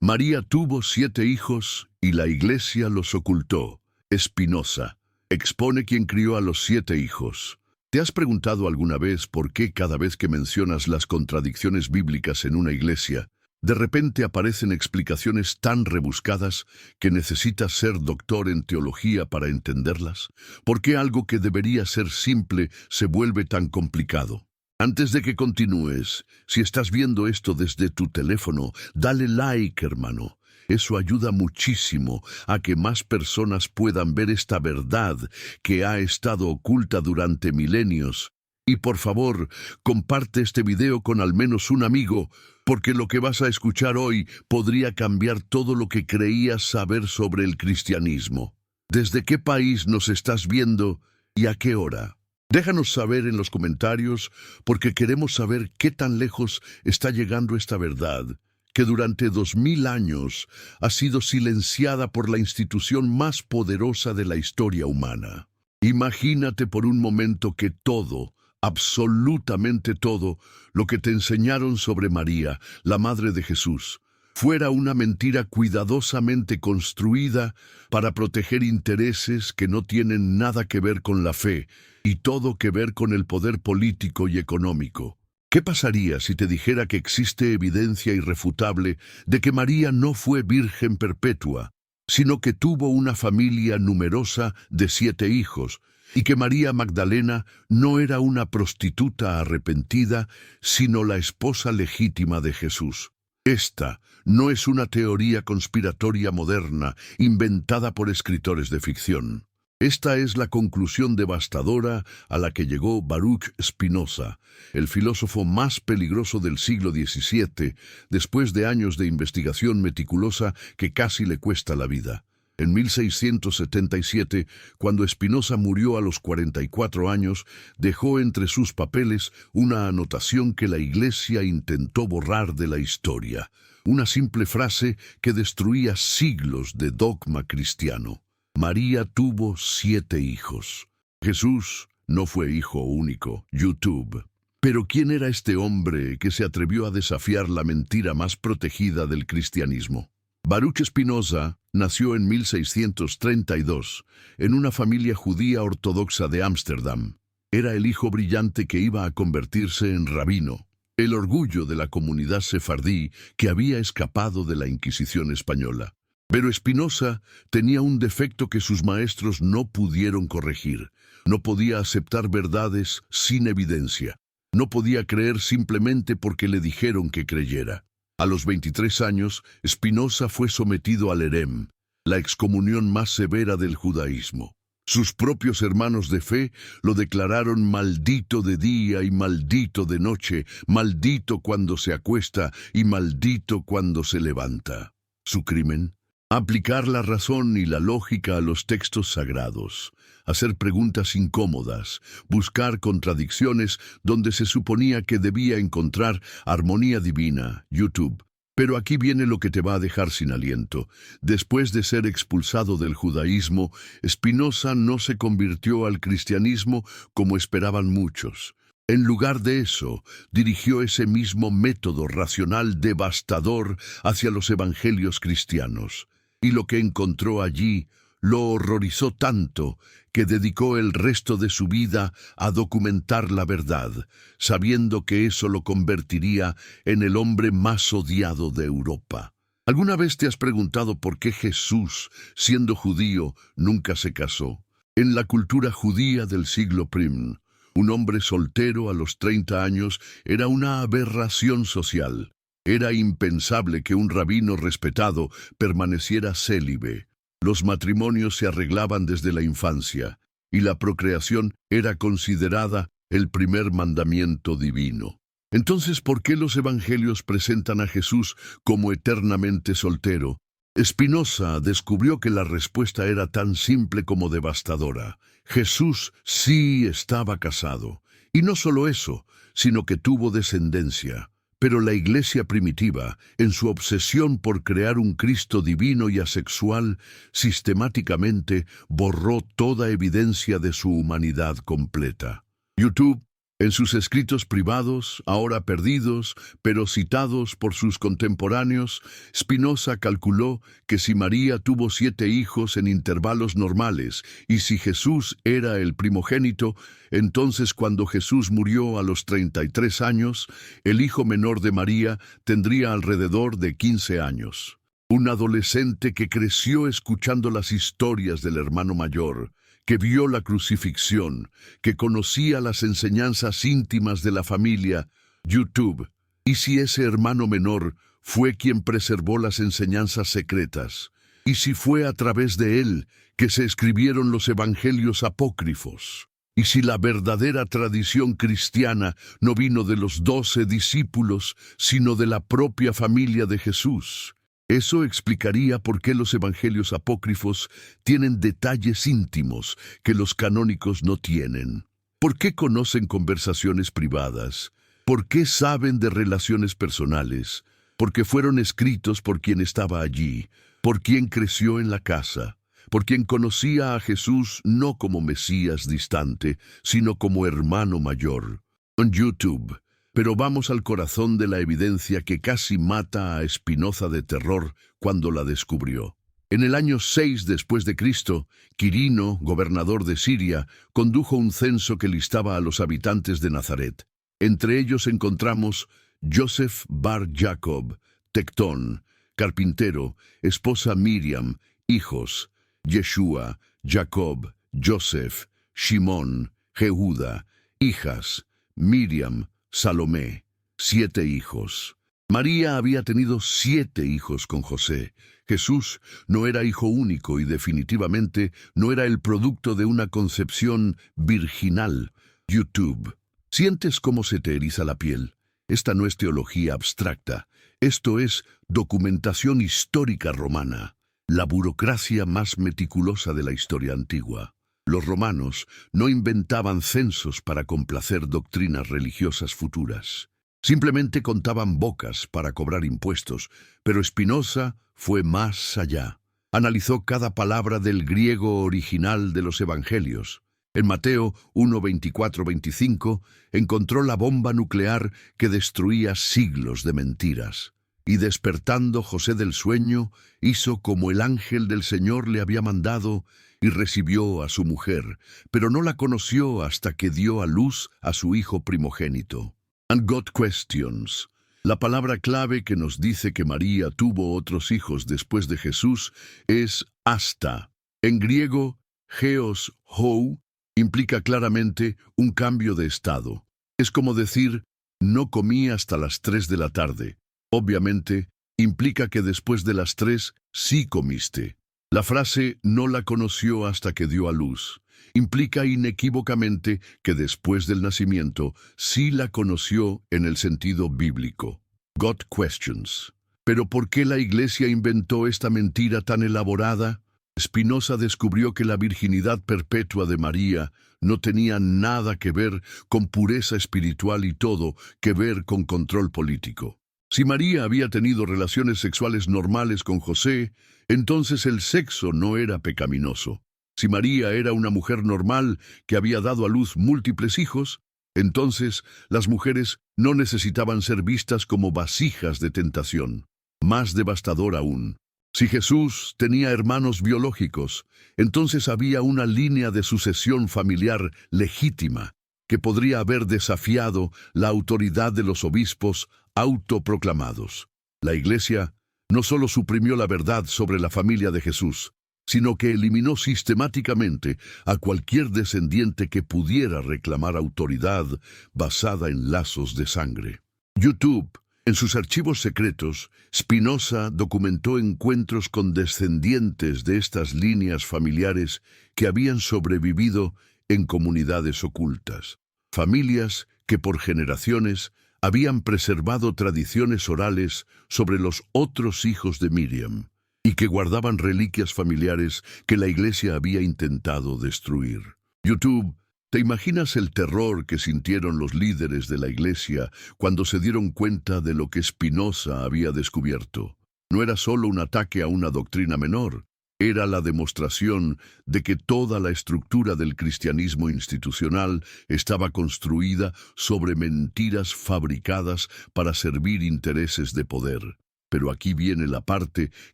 María tuvo 7 hijos y la Iglesia los ocultó. Spinoza expone quién crió a los 7 hijos. ¿Te has preguntado alguna vez por qué cada vez que mencionas las contradicciones bíblicas en una iglesia, de repente aparecen explicaciones tan rebuscadas que necesitas ser doctor en teología para entenderlas? ¿Por qué algo que debería ser simple se vuelve tan complicado? Antes de que continúes, si estás viendo esto desde tu teléfono, dale like, hermano. Eso ayuda muchísimo a que más personas puedan ver esta verdad que ha estado oculta durante milenios. Y por favor, comparte este video con al menos un amigo, porque lo que vas a escuchar hoy podría cambiar todo lo que creías saber sobre el cristianismo. ¿Desde qué país nos estás viendo y a qué hora? Déjanos saber en los comentarios, porque queremos saber qué tan lejos está llegando esta verdad, que durante 2000 años ha sido silenciada por la institución más poderosa de la historia humana. Imagínate por un momento que todo, absolutamente todo, lo que te enseñaron sobre María, la Madre de Jesús, fuera una mentira cuidadosamente construida para proteger intereses que no tienen nada que ver con la fe y todo que ver con el poder político y económico. ¿Qué pasaría si te dijera que existe evidencia irrefutable de que María no fue virgen perpetua, sino que tuvo una familia numerosa de 7 hijos, y que María Magdalena no era una prostituta arrepentida, sino la esposa legítima de Jesús? Esta no es una teoría conspiratoria moderna inventada por escritores de ficción. Esta es la conclusión devastadora a la que llegó Baruch Spinoza, el filósofo más peligroso del siglo XVII, después de años de investigación meticulosa que casi le cuesta la vida. En 1677, cuando Spinoza murió a los 44 años, dejó entre sus papeles una anotación que la Iglesia intentó borrar de la historia, una simple frase que destruía siglos de dogma cristiano. María tuvo 7 hijos. Jesús no fue hijo único. YouTube. Pero ¿quién era este hombre que se atrevió a desafiar la mentira más protegida del cristianismo? Baruch Spinoza nació en 1632 en una familia judía ortodoxa de Ámsterdam. Era el hijo brillante que iba a convertirse en rabino, el orgullo de la comunidad sefardí que había escapado de la Inquisición española. Pero Spinoza tenía un defecto que sus maestros no pudieron corregir. No podía aceptar verdades sin evidencia. No podía creer simplemente porque le dijeron que creyera. A los 23 años, Spinoza fue sometido al herem, la excomunión más severa del judaísmo. Sus propios hermanos de fe lo declararon maldito de día y maldito de noche, maldito cuando se acuesta y maldito cuando se levanta. ¿Su crimen? Aplicar la razón y la lógica a los textos sagrados, hacer preguntas incómodas, buscar contradicciones donde se suponía que debía encontrar armonía divina. YouTube. Pero aquí viene lo que te va a dejar sin aliento. Después de ser expulsado del judaísmo, Spinoza no se convirtió al cristianismo como esperaban muchos. En lugar de eso, dirigió ese mismo método racional devastador hacia los evangelios cristianos. Y lo que encontró allí lo horrorizó tanto que dedicó el resto de su vida a documentar la verdad, sabiendo que eso lo convertiría en el hombre más odiado de Europa. ¿Alguna vez te has preguntado por qué Jesús, siendo judío, nunca se casó? En la cultura judía del siglo I, un hombre soltero a los 30 años era una aberración social. Era impensable que un rabino respetado permaneciera célibe. Los matrimonios se arreglaban desde la infancia, y la procreación era considerada el primer mandamiento divino. Entonces, ¿por qué los evangelios presentan a Jesús como eternamente soltero? Spinoza descubrió que la respuesta era tan simple como devastadora. Jesús sí estaba casado. Y no solo eso, sino que tuvo descendencia. Pero la Iglesia primitiva, en su obsesión por crear un Cristo divino y asexual, sistemáticamente borró toda evidencia de su humanidad completa. YouTube. En sus escritos privados, ahora perdidos, pero citados por sus contemporáneos, Spinoza calculó que si María tuvo 7 hijos en intervalos normales y si Jesús era el primogénito, entonces cuando Jesús murió a los 33 años, el hijo menor de María tendría alrededor de 15 años. Un adolescente que creció escuchando las historias del hermano mayor, que vio la crucifixión, que conocía las enseñanzas íntimas de la familia, YouTube. ¿Y si ese hermano menor fue quien preservó las enseñanzas secretas? ¿Y si fue a través de él que se escribieron los evangelios apócrifos? ¿Y si la verdadera tradición cristiana no vino de los 12 discípulos, sino de la propia familia de Jesús? Eso explicaría por qué los evangelios apócrifos tienen detalles íntimos que los canónicos no tienen. ¿Por qué conocen conversaciones privadas? ¿Por qué saben de relaciones personales? Porque fueron escritos por quien estaba allí, por quien creció en la casa, por quien conocía a Jesús no como Mesías distante, sino como hermano mayor. En YouTube. Pero vamos al corazón de la evidencia que casi mata a Spinoza de terror cuando la descubrió. En el año 6 después de Cristo, Quirino, gobernador de Siria, condujo un censo que listaba a los habitantes de Nazaret. Entre ellos encontramos Joseph Bar Jacob, Tectón, carpintero, esposa Miriam, hijos, Yeshua, Jacob, Joseph, Shimón, Jehuda, hijas, Miriam, Salomé, 7 hijos. María había tenido 7 hijos con José. Jesús no era hijo único y definitivamente no era el producto de una concepción virginal. YouTube. ¿Sientes cómo se te eriza la piel? Esta no es teología abstracta. Esto es documentación histórica romana, la burocracia más meticulosa de la historia antigua. Los romanos no inventaban censos para complacer doctrinas religiosas futuras. Simplemente contaban bocas para cobrar impuestos, pero Spinoza fue más allá. Analizó cada palabra del griego original de los evangelios. En Mateo 1:24-25 encontró la bomba nuclear que destruía siglos de mentiras. Y despertando José del sueño, hizo como el ángel del Señor le había mandado, y recibió a su mujer, pero no la conoció hasta que dio a luz a su hijo primogénito. And God questions. La palabra clave que nos dice que María tuvo otros hijos después de Jesús es hasta. En griego, geos hou implica claramente un cambio de estado. Es como decir, no comí hasta las 3 de la tarde. Obviamente, implica que después de las 3 sí comiste. La frase no la conoció hasta que dio a luz implica inequívocamente que después del nacimiento sí la conoció en el sentido bíblico. God questions. ¿Pero por qué la Iglesia inventó esta mentira tan elaborada? Spinoza descubrió que la virginidad perpetua de María no tenía nada que ver con pureza espiritual y todo que ver con control político. Si María había tenido relaciones sexuales normales con José, entonces el sexo no era pecaminoso. Si María era una mujer normal que había dado a luz múltiples hijos, entonces las mujeres no necesitaban ser vistas como vasijas de tentación. Más devastador aún, si Jesús tenía hermanos biológicos, entonces había una línea de sucesión familiar legítima que podría haber desafiado la autoridad de los obispos autoproclamados. La Iglesia no solo suprimió la verdad sobre la familia de Jesús, sino que eliminó sistemáticamente a cualquier descendiente que pudiera reclamar autoridad basada en lazos de sangre. YouTube. En sus archivos secretos, Spinoza documentó encuentros con descendientes de estas líneas familiares que habían sobrevivido en comunidades ocultas. Familias que por generaciones habían preservado tradiciones orales sobre los otros hijos de Miriam y que guardaban reliquias familiares que la Iglesia había intentado destruir. YouTube. ¿Te imaginas el terror que sintieron los líderes de la Iglesia cuando se dieron cuenta de lo que Spinoza había descubierto? No era solo un ataque a una doctrina menor, Era la demostración de que toda la estructura del cristianismo institucional estaba construida sobre mentiras fabricadas para servir intereses de poder. Pero aquí viene la parte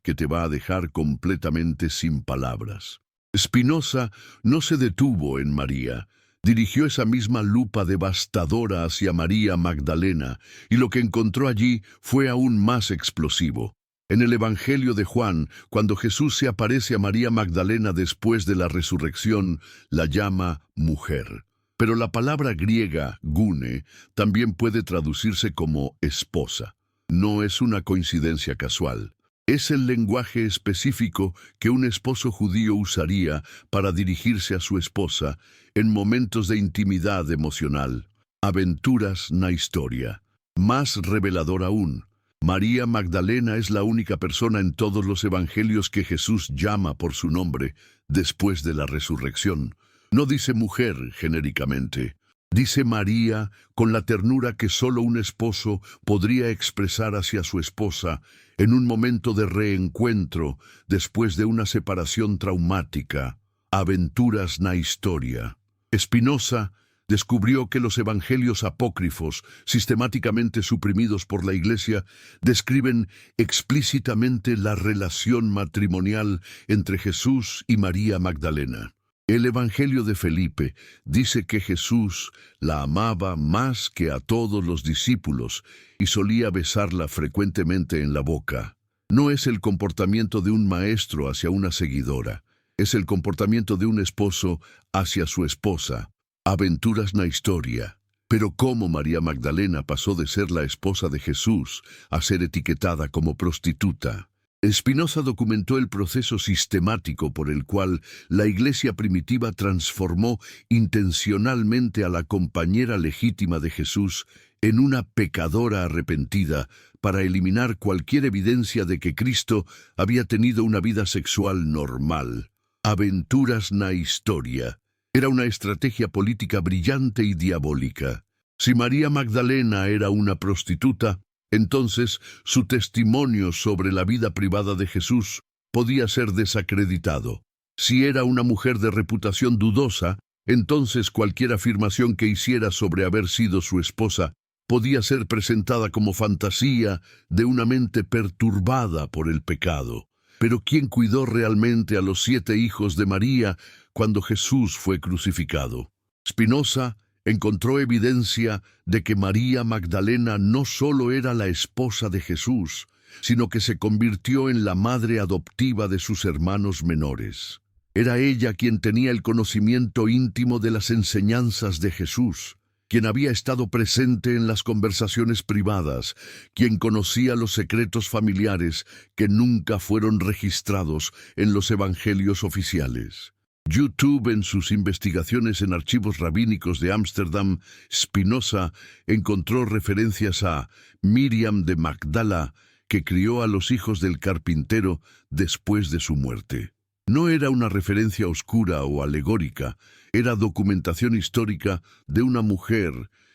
que te va a dejar completamente sin palabras. Spinoza no se detuvo en María. Dirigió esa misma lupa devastadora hacia María Magdalena, y lo que encontró allí fue aún más explosivo. En el Evangelio de Juan, cuando Jesús se aparece a María Magdalena después de la resurrección, la llama mujer. Pero la palabra griega, gune, también puede traducirse como esposa. No es una coincidencia casual. Es el lenguaje específico que un esposo judío usaría para dirigirse a su esposa en momentos de intimidad emocional. Aventuras na historia. Más revelador aún, María Magdalena es la única persona en todos los evangelios que Jesús llama por su nombre después de la resurrección. No dice mujer genéricamente. Dice María con la ternura que solo un esposo podría expresar hacia su esposa en un momento de reencuentro después de una separación traumática. Aventuras na historia. Spinoza descubrió que los evangelios apócrifos, sistemáticamente suprimidos por la Iglesia, describen explícitamente la relación matrimonial entre Jesús y María Magdalena. El Evangelio de Felipe dice que Jesús la amaba más que a todos los discípulos y solía besarla frecuentemente en la boca. No es el comportamiento de un maestro hacia una seguidora, es el comportamiento de un esposo hacia su esposa. Aventuras na historia. Pero ¿cómo María Magdalena pasó de ser la esposa de Jesús a ser etiquetada como prostituta? Spinoza documentó el proceso sistemático por el cual la Iglesia primitiva transformó intencionalmente a la compañera legítima de Jesús en una pecadora arrepentida para eliminar cualquier evidencia de que Cristo había tenido una vida sexual normal. Aventuras na historia. Era una estrategia política brillante y diabólica. Si María Magdalena era una prostituta, entonces su testimonio sobre la vida privada de Jesús podía ser desacreditado. Si era una mujer de reputación dudosa, entonces cualquier afirmación que hiciera sobre haber sido su esposa podía ser presentada como fantasía de una mente perturbada por el pecado. Pero ¿quién cuidó realmente a los 7 hijos de María cuando Jesús fue crucificado? Spinoza encontró evidencia de que María Magdalena no solo era la esposa de Jesús, sino que se convirtió en la madre adoptiva de sus hermanos menores. Era ella quien tenía el conocimiento íntimo de las enseñanzas de Jesús, quien había estado presente en las conversaciones privadas, quien conocía los secretos familiares que nunca fueron registrados en los evangelios oficiales. YouTube, en sus investigaciones en archivos rabínicos de Ámsterdam, Spinoza encontró referencias a Miriam de Magdala, que crió a los hijos del carpintero después de su muerte. No era una referencia oscura o alegórica, era documentación histórica de una mujer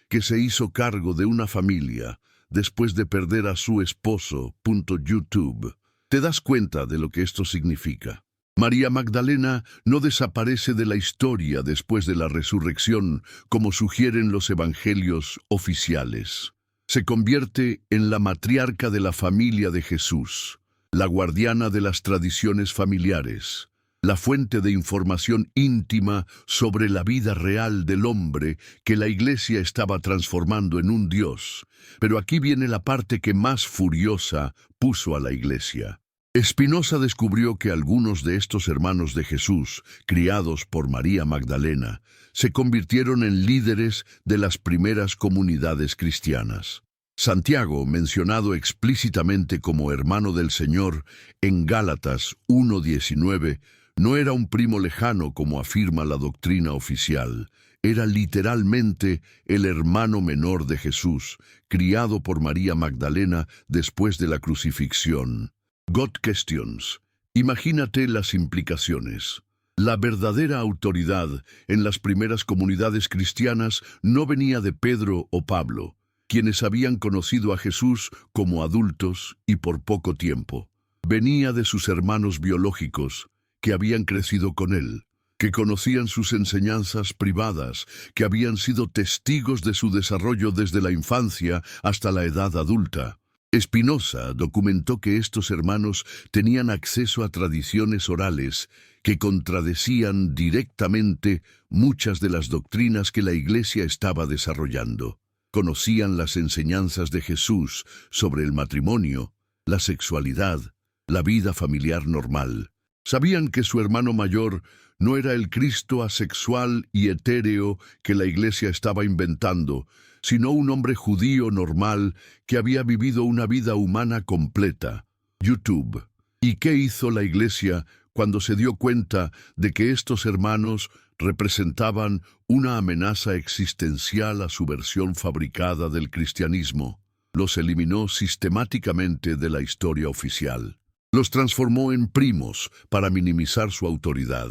que se hizo cargo de una familia después de perder a su esposo. YouTube. ¿Te das cuenta de lo que esto significa? María Magdalena no desaparece de la historia después de la resurrección, como sugieren los evangelios oficiales. Se convierte en la matriarca de la familia de Jesús, la guardiana de las tradiciones familiares, la fuente de información íntima sobre la vida real del hombre que la Iglesia estaba transformando en un Dios. Pero aquí viene la parte que más furiosa puso a la Iglesia. Spinoza descubrió que algunos de estos hermanos de Jesús, criados por María Magdalena, se convirtieron en líderes de las primeras comunidades cristianas. Santiago, mencionado explícitamente como hermano del Señor en Gálatas 1:19, no era un primo lejano como afirma la doctrina oficial. Era literalmente el hermano menor de Jesús, criado por María Magdalena después de la crucifixión. God Questions. Imagínate las implicaciones. La verdadera autoridad en las primeras comunidades cristianas no venía de Pedro o Pablo, quienes habían conocido a Jesús como adultos y por poco tiempo. Venía de sus hermanos biológicos, que habían crecido con él, que conocían sus enseñanzas privadas, que habían sido testigos de su desarrollo desde la infancia hasta la edad adulta. Spinoza documentó que estos hermanos tenían acceso a tradiciones orales que contradecían directamente muchas de las doctrinas que la Iglesia estaba desarrollando. Conocían las enseñanzas de Jesús sobre el matrimonio, la sexualidad, la vida familiar normal. Sabían que su hermano mayor no era el Cristo asexual y etéreo que la Iglesia estaba inventando, sino un hombre judío normal que había vivido una vida humana completa. YouTube. ¿Y qué hizo la Iglesia cuando se dio cuenta de que estos hermanos representaban una amenaza existencial a su versión fabricada del cristianismo? Los eliminó sistemáticamente de la historia oficial. Los transformó en primos para minimizar su autoridad.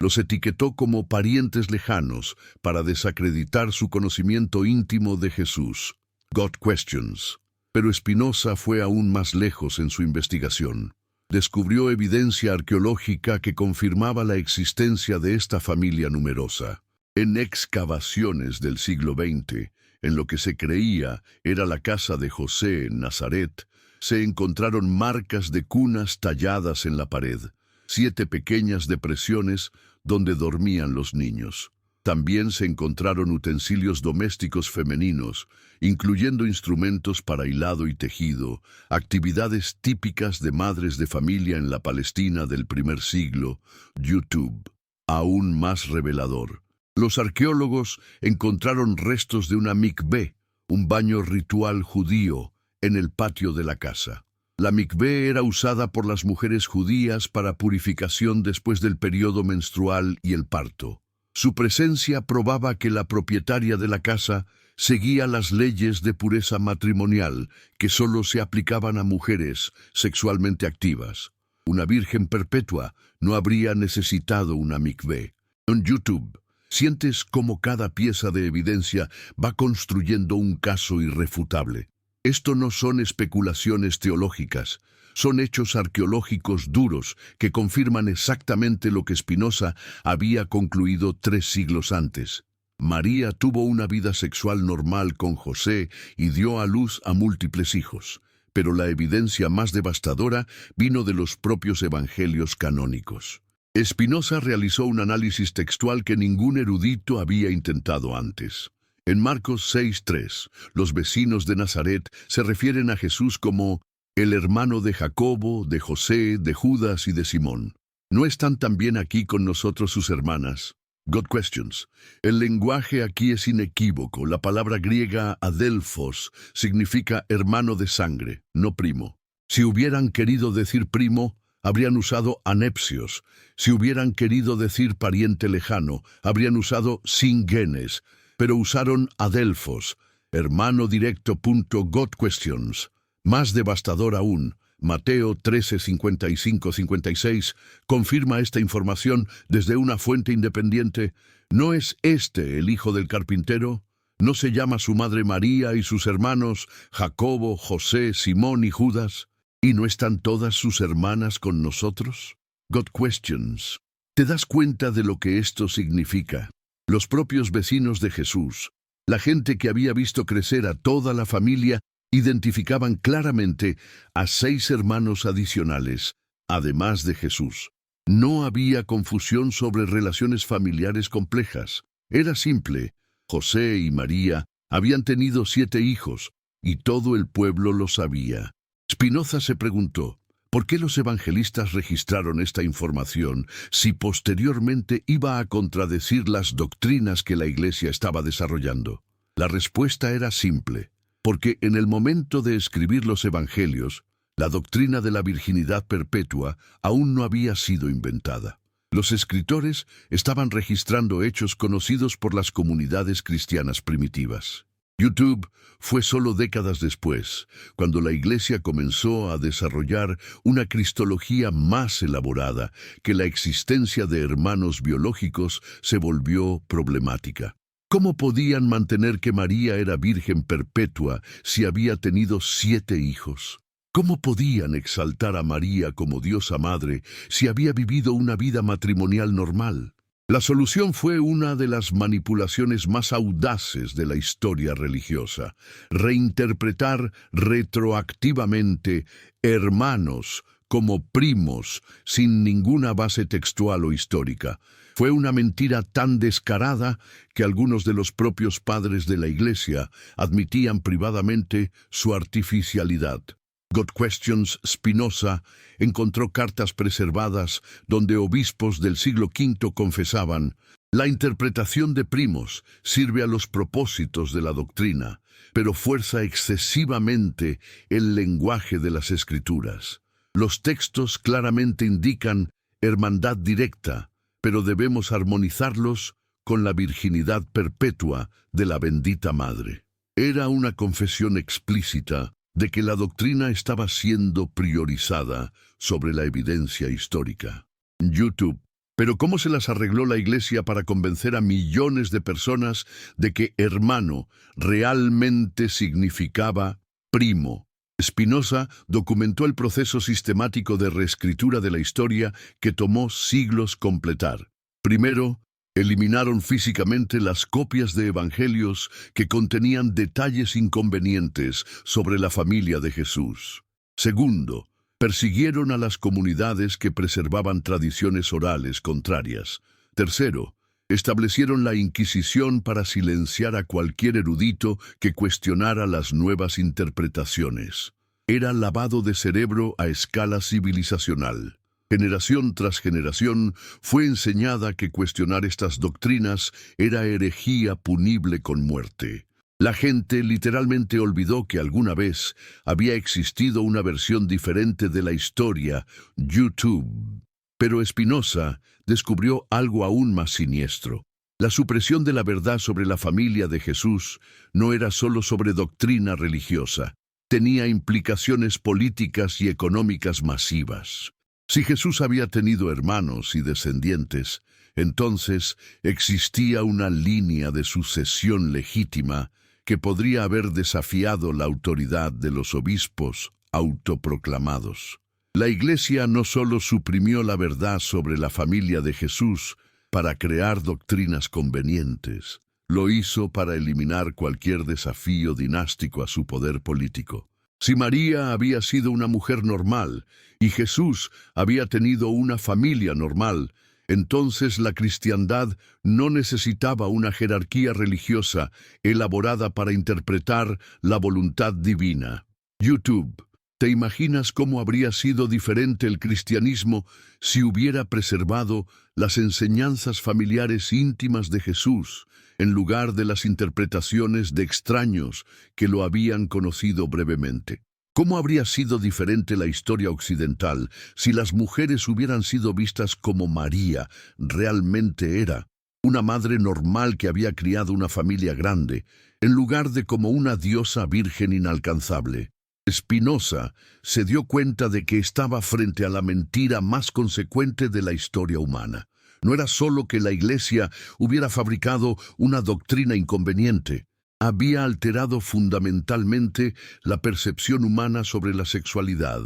Los etiquetó como parientes lejanos para desacreditar su conocimiento íntimo de Jesús. God Questions. Pero Spinoza fue aún más lejos en su investigación. Descubrió evidencia arqueológica que confirmaba la existencia de esta familia numerosa. En excavaciones del siglo XX, en lo que se creía era la casa de José en Nazaret, se encontraron marcas de cunas talladas en la pared, 7 pequeñas depresiones donde dormían los niños. También se encontraron utensilios domésticos femeninos, incluyendo instrumentos para hilado y tejido, actividades típicas de madres de familia en la Palestina del primer siglo. YouTube. Aún más revelador. Los arqueólogos encontraron restos de una mikvé, un baño ritual judío, en el patio de la casa. La mikvé era usada por las mujeres judías para purificación después del periodo menstrual y el parto. Su presencia probaba que la propietaria de la casa seguía las leyes de pureza matrimonial que solo se aplicaban a mujeres sexualmente activas. Una virgen perpetua no habría necesitado una mikvé. En YouTube, sientes cómo cada pieza de evidencia va construyendo un caso irrefutable. Esto no son especulaciones teológicas, son hechos arqueológicos duros que confirman exactamente lo que Spinoza había concluido 3 siglos antes. María tuvo una vida sexual normal con José y dio a luz a múltiples hijos, pero la evidencia más devastadora vino de los propios evangelios canónicos. Spinoza realizó un análisis textual que ningún erudito había intentado antes. En Marcos 6:3, los vecinos de Nazaret se refieren a Jesús como el hermano de Jacobo, de José, de Judas y de Simón. ¿No están también aquí con nosotros sus hermanas? God Questions. El lenguaje aquí es inequívoco. La palabra griega adelphos significa hermano de sangre, no primo. Si hubieran querido decir primo, habrían usado anepsios. Si hubieran querido decir pariente lejano, habrían usado singenes. Pero usaron adelphos, hermano directo. God Questions. Más devastador aún, Mateo 13:55-56 confirma esta información desde una fuente independiente. ¿No es este el hijo del carpintero? ¿No se llama su madre María y sus hermanos Jacobo, José, Simón y Judas? ¿Y no están todas sus hermanas con nosotros? God Questions. ¿Te das cuenta de lo que esto significa? Los propios vecinos de Jesús, la gente que había visto crecer a toda la familia, identificaban claramente a 6 hermanos adicionales, además de Jesús. No había confusión sobre relaciones familiares complejas. Era simple. José y María habían tenido 7 hijos, y todo el pueblo lo sabía. Spinoza se preguntó, ¿por qué los evangelistas registraron esta información si posteriormente iba a contradecir las doctrinas que la Iglesia estaba desarrollando? La respuesta era simple, porque en el momento de escribir los evangelios, la doctrina de la virginidad perpetua aún no había sido inventada. Los escritores estaban registrando hechos conocidos por las comunidades cristianas primitivas. YouTube fue solo décadas después, cuando la Iglesia comenzó a desarrollar una cristología más elaborada, que la existencia de hermanos biológicos se volvió problemática. ¿Cómo podían mantener que María era virgen perpetua si había tenido 7 hijos? ¿Cómo podían exaltar a María como diosa madre si había vivido una vida matrimonial normal? La solución fue una de las manipulaciones más audaces de la historia religiosa: reinterpretar retroactivamente hermanos como primos sin ninguna base textual o histórica. Fue una mentira tan descarada que algunos de los propios padres de la Iglesia admitían privadamente su artificialidad. God Questions Spinoza encontró cartas preservadas donde obispos del siglo V confesaban: la interpretación de primos sirve a los propósitos de la doctrina, pero fuerza excesivamente el lenguaje de las Escrituras. Los textos claramente indican hermandad directa, pero debemos armonizarlos con la virginidad perpetua de la bendita Madre. Era una confesión explícita de que la doctrina estaba siendo priorizada sobre la evidencia histórica. YouTube. Pero ¿cómo se las arregló la Iglesia para convencer a millones de personas de que hermano realmente significaba primo? Spinoza documentó el proceso sistemático de reescritura de la historia que tomó siglos completar. Primero, eliminaron físicamente las copias de evangelios que contenían detalles inconvenientes sobre la familia de Jesús. Segundo, persiguieron a las comunidades que preservaban tradiciones orales contrarias. Tercero, establecieron la Inquisición para silenciar a cualquier erudito que cuestionara las nuevas interpretaciones. Era lavado de cerebro a escala civilizacional. Generación tras generación fue enseñada que cuestionar estas doctrinas era herejía punible con muerte. La gente literalmente olvidó que alguna vez había existido una versión diferente de la historia, YouTube. Pero Spinoza descubrió algo aún más siniestro. La supresión de la verdad sobre la familia de Jesús no era solo sobre doctrina religiosa, tenía implicaciones políticas y económicas masivas. Si Jesús había tenido hermanos y descendientes, entonces existía una línea de sucesión legítima que podría haber desafiado la autoridad de los obispos autoproclamados. La Iglesia no solo suprimió la verdad sobre la familia de Jesús para crear doctrinas convenientes, lo hizo para eliminar cualquier desafío dinástico a su poder político. Si María había sido una mujer normal y Jesús había tenido una familia normal, entonces la cristiandad no necesitaba una jerarquía religiosa elaborada para interpretar la voluntad divina. YouTube. ¿Te imaginas cómo habría sido diferente el cristianismo si hubiera preservado las enseñanzas familiares íntimas de Jesús, en lugar de las interpretaciones de extraños que lo habían conocido brevemente? ¿Cómo habría sido diferente la historia occidental si las mujeres hubieran sido vistas como María realmente era, una madre normal que había criado una familia grande, en lugar de como una diosa virgen inalcanzable? Spinoza se dio cuenta de que estaba frente a la mentira más consecuente de la historia humana. No era solo que la Iglesia hubiera fabricado una doctrina inconveniente, había alterado fundamentalmente la percepción humana sobre la sexualidad,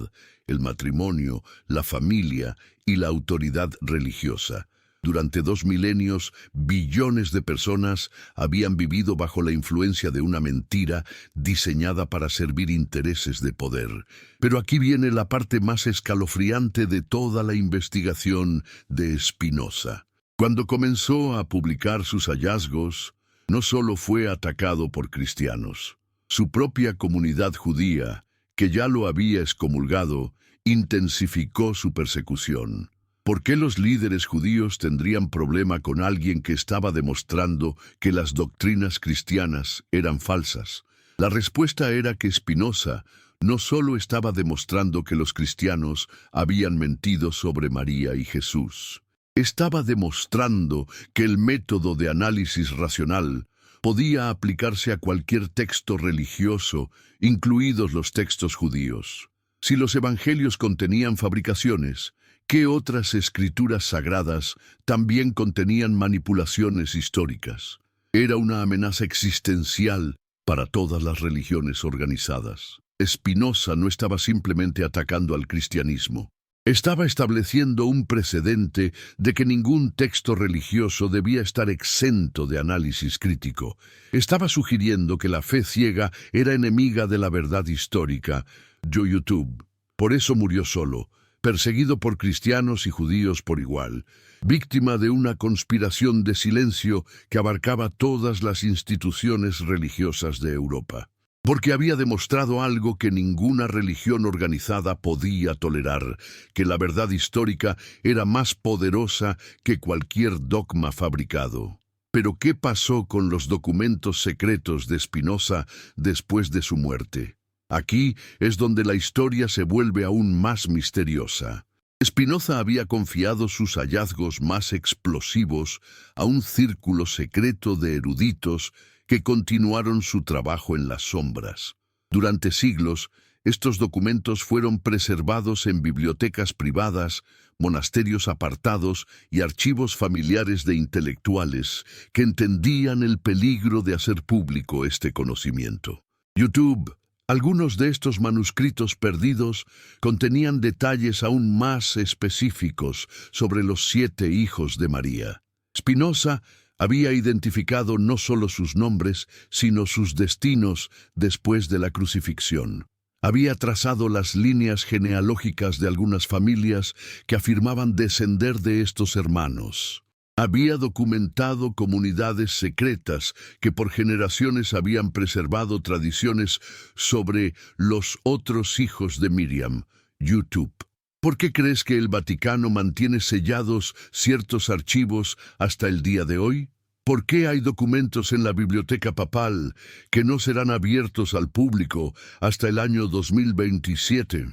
el matrimonio, la familia y la autoridad religiosa. Durante 2 milenios, billones de personas habían vivido bajo la influencia de una mentira diseñada para servir intereses de poder. Pero aquí viene la parte más escalofriante de toda la investigación de Spinoza. Cuando comenzó a publicar sus hallazgos, no solo fue atacado por cristianos. Su propia comunidad judía, que ya lo había excomulgado, intensificó su persecución. ¿Por qué los líderes judíos tendrían problema con alguien que estaba demostrando que las doctrinas cristianas eran falsas? La respuesta era que Spinoza no solo estaba demostrando que los cristianos habían mentido sobre María y Jesús, estaba demostrando que el método de análisis racional podía aplicarse a cualquier texto religioso, incluidos los textos judíos. Si los evangelios contenían fabricaciones, ¿qué otras escrituras sagradas también contenían manipulaciones históricas? Era una amenaza existencial para todas las religiones organizadas. Spinoza no estaba simplemente atacando al cristianismo. Estaba estableciendo un precedente de que ningún texto religioso debía estar exento de análisis crítico. Estaba sugiriendo que la fe ciega era enemiga de la verdad histórica. YouTube. Por eso murió solo, perseguido por cristianos y judíos por igual, víctima de una conspiración de silencio que abarcaba todas las instituciones religiosas de Europa. Porque había demostrado algo que ninguna religión organizada podía tolerar, que la verdad histórica era más poderosa que cualquier dogma fabricado. Pero ¿qué pasó con los documentos secretos de Spinoza después de su muerte? Aquí es donde la historia se vuelve aún más misteriosa. Spinoza había confiado sus hallazgos más explosivos a un círculo secreto de eruditos que continuaron su trabajo en las sombras. Durante siglos, estos documentos fueron preservados en bibliotecas privadas, monasterios apartados y archivos familiares de intelectuales que entendían el peligro de hacer público este conocimiento. YouTube. Algunos de estos manuscritos perdidos contenían detalles aún más específicos sobre los 7 hijos de María. Spinoza había identificado no solo sus nombres, sino sus destinos después de la crucifixión. Había trazado las líneas genealógicas de algunas familias que afirmaban descender de estos hermanos. Había documentado comunidades secretas que por generaciones habían preservado tradiciones sobre los otros hijos de Miriam. YouTube. ¿Por qué crees que el Vaticano mantiene sellados ciertos archivos hasta el día de hoy? ¿Por qué hay documentos en la Biblioteca Papal que no serán abiertos al público hasta el año 2027?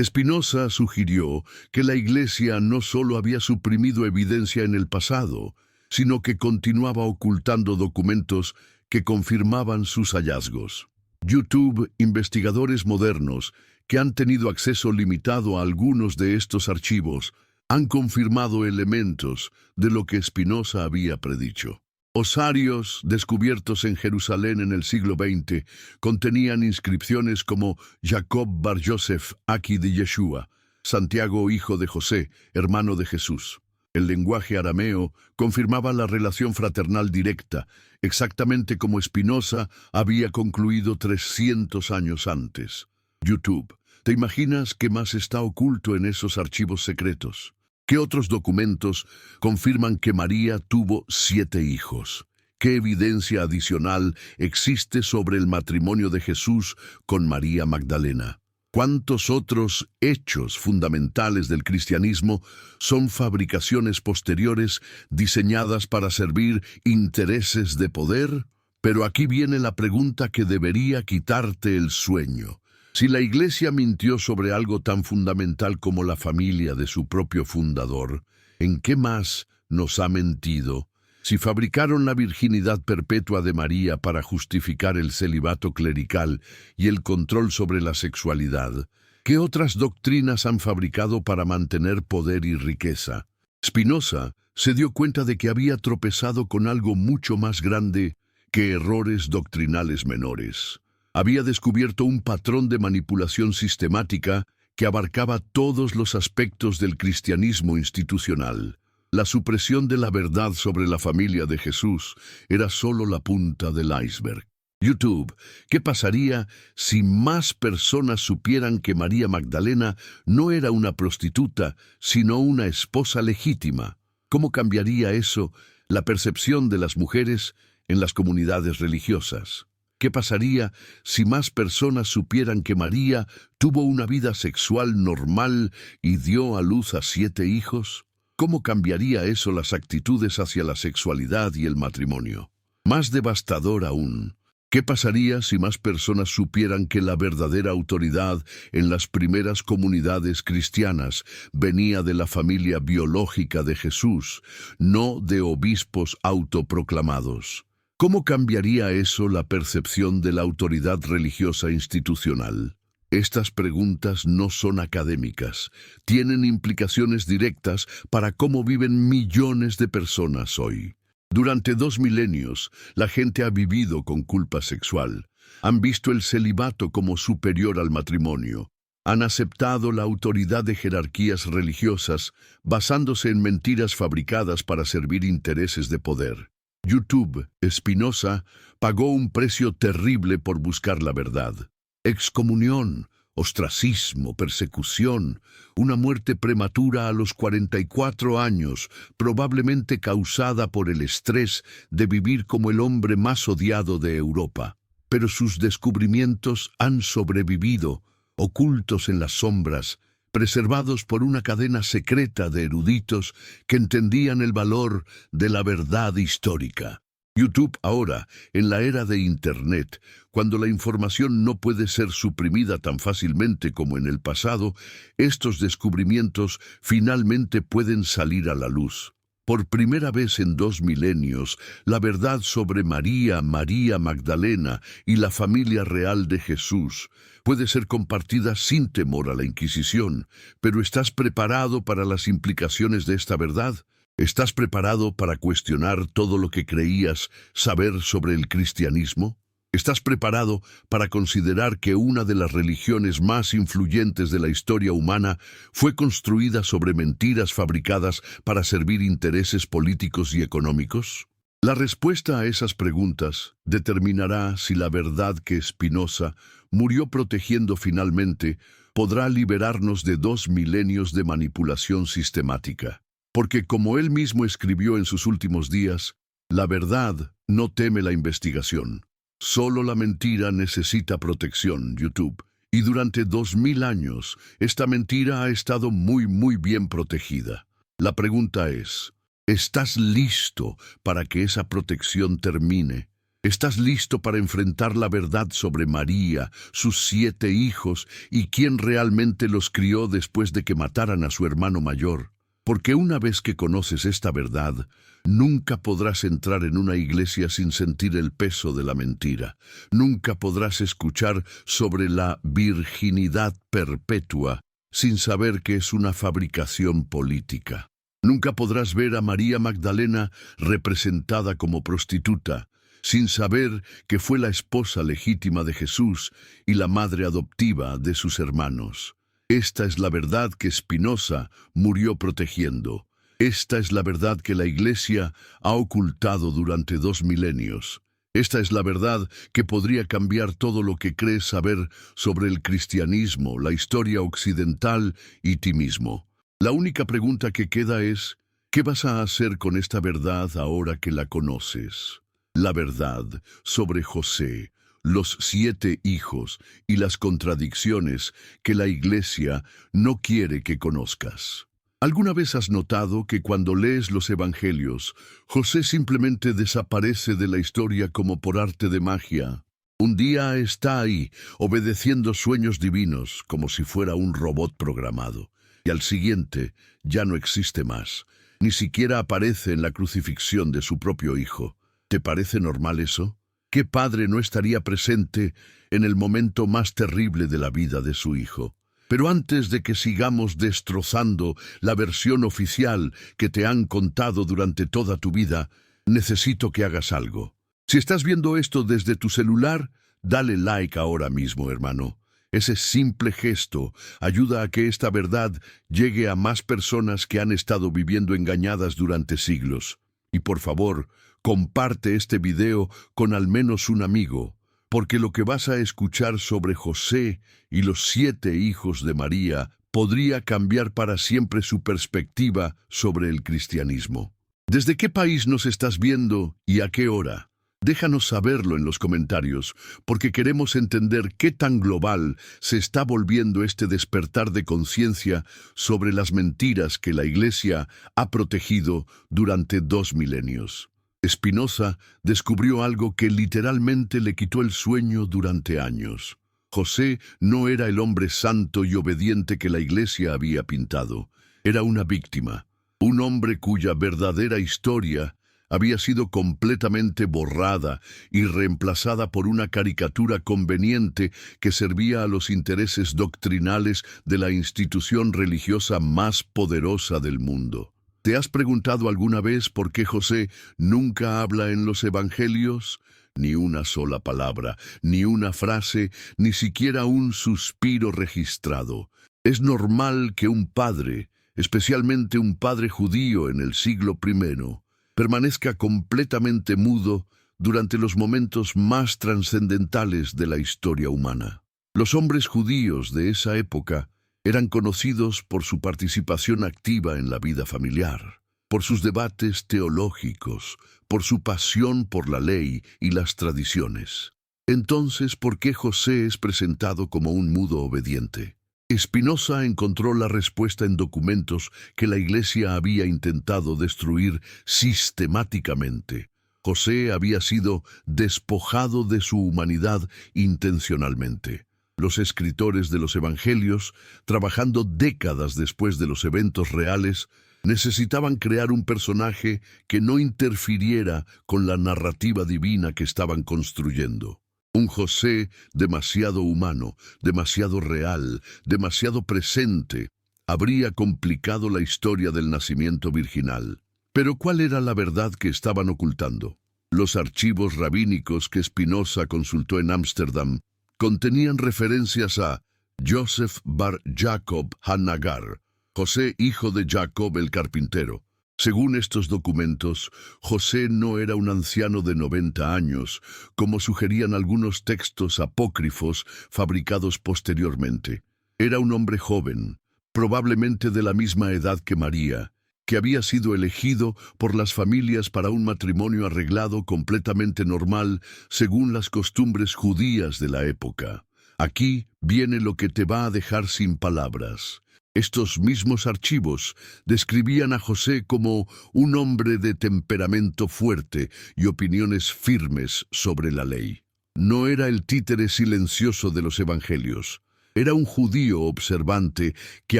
Spinoza sugirió que la Iglesia no solo había suprimido evidencia en el pasado, sino que continuaba ocultando documentos que confirmaban sus hallazgos. YouTube, investigadores modernos que han tenido acceso limitado a algunos de estos archivos, han confirmado elementos de lo que Spinoza había predicho. Osarios descubiertos en Jerusalén en el siglo XX contenían inscripciones como Jacob bar Yosef, Aki de Yeshua, Santiago hijo de José, hermano de Jesús. El lenguaje arameo confirmaba la relación fraternal directa, exactamente como Spinoza había concluido 300 años antes. YouTube. ¿Te imaginas qué más está oculto en esos archivos secretos? ¿Qué otros documentos confirman que María tuvo 7 hijos? ¿Qué evidencia adicional existe sobre el matrimonio de Jesús con María Magdalena? ¿Cuántos otros hechos fundamentales del cristianismo son fabricaciones posteriores diseñadas para servir intereses de poder? Pero aquí viene la pregunta que debería quitarte el sueño. Si la Iglesia mintió sobre algo tan fundamental como la familia de su propio fundador, ¿en qué más nos ha mentido? Si fabricaron la virginidad perpetua de María para justificar el celibato clerical y el control sobre la sexualidad, ¿qué otras doctrinas han fabricado para mantener poder y riqueza? Spinoza se dio cuenta de que había tropezado con algo mucho más grande que errores doctrinales menores. Había descubierto un patrón de manipulación sistemática que abarcaba todos los aspectos del cristianismo institucional. La supresión de la verdad sobre la familia de Jesús era solo la punta del iceberg. YouTube. ¿Qué pasaría si más personas supieran que María Magdalena no era una prostituta, sino una esposa legítima? ¿Cómo cambiaría eso la percepción de las mujeres en las comunidades religiosas? ¿Qué pasaría si más personas supieran que María tuvo una vida sexual normal y dio a luz a 7 hijos? ¿Cómo cambiaría eso las actitudes hacia la sexualidad y el matrimonio? Más devastador aún, ¿qué pasaría si más personas supieran que la verdadera autoridad en las primeras comunidades cristianas venía de la familia biológica de Jesús, no de obispos autoproclamados? ¿Cómo cambiaría eso la percepción de la autoridad religiosa institucional? Estas preguntas no son académicas, tienen implicaciones directas para cómo viven millones de personas hoy. Durante 2 milenios, la gente ha vivido con culpa sexual. han visto el celibato como superior al matrimonio. Han aceptado la autoridad de jerarquías religiosas basándose en mentiras fabricadas para servir intereses de poder. YouTube, Spinoza, pagó un precio terrible por buscar la verdad. Excomunión, ostracismo, persecución, una muerte prematura a los 44 años, probablemente causada por el estrés de vivir como el hombre más odiado de Europa. Pero sus descubrimientos han sobrevivido, ocultos en las sombras, preservados por una cadena secreta de eruditos que entendían el valor de la verdad histórica. YouTube ahora, en la era de Internet, cuando la información no puede ser suprimida tan fácilmente como en el pasado, estos descubrimientos finalmente pueden salir a la luz. Por primera vez en 2 milenios, la verdad sobre María Magdalena y la familia real de Jesús puede ser compartida sin temor a la Inquisición. Pero ¿estás preparado para las implicaciones de esta verdad? ¿Estás preparado para cuestionar todo lo que creías saber sobre el cristianismo? ¿Estás preparado para considerar que una de las religiones más influyentes de la historia humana fue construida sobre mentiras fabricadas para servir intereses políticos y económicos? La respuesta a esas preguntas determinará si la verdad que Spinoza murió protegiendo finalmente podrá liberarnos de 2 milenios de manipulación sistemática. Porque como él mismo escribió en sus últimos días, la verdad no teme la investigación. Solo la mentira necesita protección, YouTube. Y durante 2000 años, esta mentira ha estado muy bien protegida. La pregunta es, ¿estás listo para que esa protección termine? ¿Estás listo para enfrentar la verdad sobre María, sus 7 hijos y quién realmente los crió después de que mataran a su hermano mayor? Porque una vez que conoces esta verdad, nunca podrás entrar en una iglesia sin sentir el peso de la mentira. Nunca podrás escuchar sobre la virginidad perpetua sin saber que es una fabricación política. Nunca podrás ver a María Magdalena representada como prostituta, sin saber que fue la esposa legítima de Jesús y la madre adoptiva de sus hermanos. Esta es la verdad que Spinoza murió protegiendo. Esta es la verdad que la Iglesia ha ocultado durante 2 milenios. Esta es la verdad que podría cambiar todo lo que crees saber sobre el cristianismo, la historia occidental y ti mismo. La única pregunta que queda es, ¿qué vas a hacer con esta verdad ahora que la conoces? La verdad sobre José, los 7 hijos y las contradicciones que la Iglesia no quiere que conozcas. ¿Alguna vez has notado que cuando lees los Evangelios, José simplemente desaparece de la historia como por arte de magia? Un día está ahí, obedeciendo sueños divinos, como si fuera un robot programado, y al siguiente ya no existe más. Ni siquiera aparece en la crucifixión de su propio hijo. ¿Te parece normal eso? ¿Qué padre no estaría presente en el momento más terrible de la vida de su hijo? Pero antes de que sigamos destrozando la versión oficial que te han contado durante toda tu vida, necesito que hagas algo. Si estás viendo esto desde tu celular, dale like ahora mismo, hermano. Ese simple gesto ayuda a que esta verdad llegue a más personas que han estado viviendo engañadas durante siglos. Y por favor, comparte este video con al menos un amigo, porque lo que vas a escuchar sobre José y los 7 hijos de María podría cambiar para siempre su perspectiva sobre el cristianismo. ¿Desde qué país nos estás viendo y a qué hora? Déjanos saberlo en los comentarios, porque queremos entender qué tan global se está volviendo este despertar de conciencia sobre las mentiras que la Iglesia ha protegido durante 2 milenios. Spinoza descubrió algo que literalmente le quitó el sueño durante años. José no era el hombre santo y obediente que la Iglesia había pintado. Era una víctima, un hombre cuya verdadera historia había sido completamente borrada y reemplazada por una caricatura conveniente que servía a los intereses doctrinales de la institución religiosa más poderosa del mundo. ¿Te has preguntado alguna vez por qué José nunca habla en los evangelios? Ni una sola palabra, ni una frase, ni siquiera un suspiro registrado. Es normal que un padre, especialmente un padre judío en el siglo I, permanezca completamente mudo durante los momentos más trascendentales de la historia humana. Los hombres judíos de esa época eran conocidos por su participación activa en la vida familiar, por sus debates teológicos, por su pasión por la ley y las tradiciones. Entonces, ¿por qué José es presentado como un mudo obediente? Spinoza encontró la respuesta en documentos que la Iglesia había intentado destruir sistemáticamente. José había sido despojado de su humanidad intencionalmente. Los escritores de los Evangelios, trabajando décadas después de los eventos reales, necesitaban crear un personaje que no interfiriera con la narrativa divina que estaban construyendo. Un José demasiado humano, demasiado real, demasiado presente, habría complicado la historia del nacimiento virginal. Pero ¿cuál era la verdad que estaban ocultando? Los archivos rabínicos que Spinoza consultó en Ámsterdam contenían referencias a Joseph bar Jacob ha-Nagar, José hijo de Jacob el carpintero. Según estos documentos, José no era un anciano de 90 años, como sugerían algunos textos apócrifos fabricados posteriormente. Era un hombre joven, probablemente de la misma edad que María, que había sido elegido por las familias para un matrimonio arreglado completamente normal según las costumbres judías de la época. Aquí viene lo que te va a dejar sin palabras. Estos mismos archivos describían a José como un hombre de temperamento fuerte y opiniones firmes sobre la ley. No era el títere silencioso de los evangelios. Era un judío observante que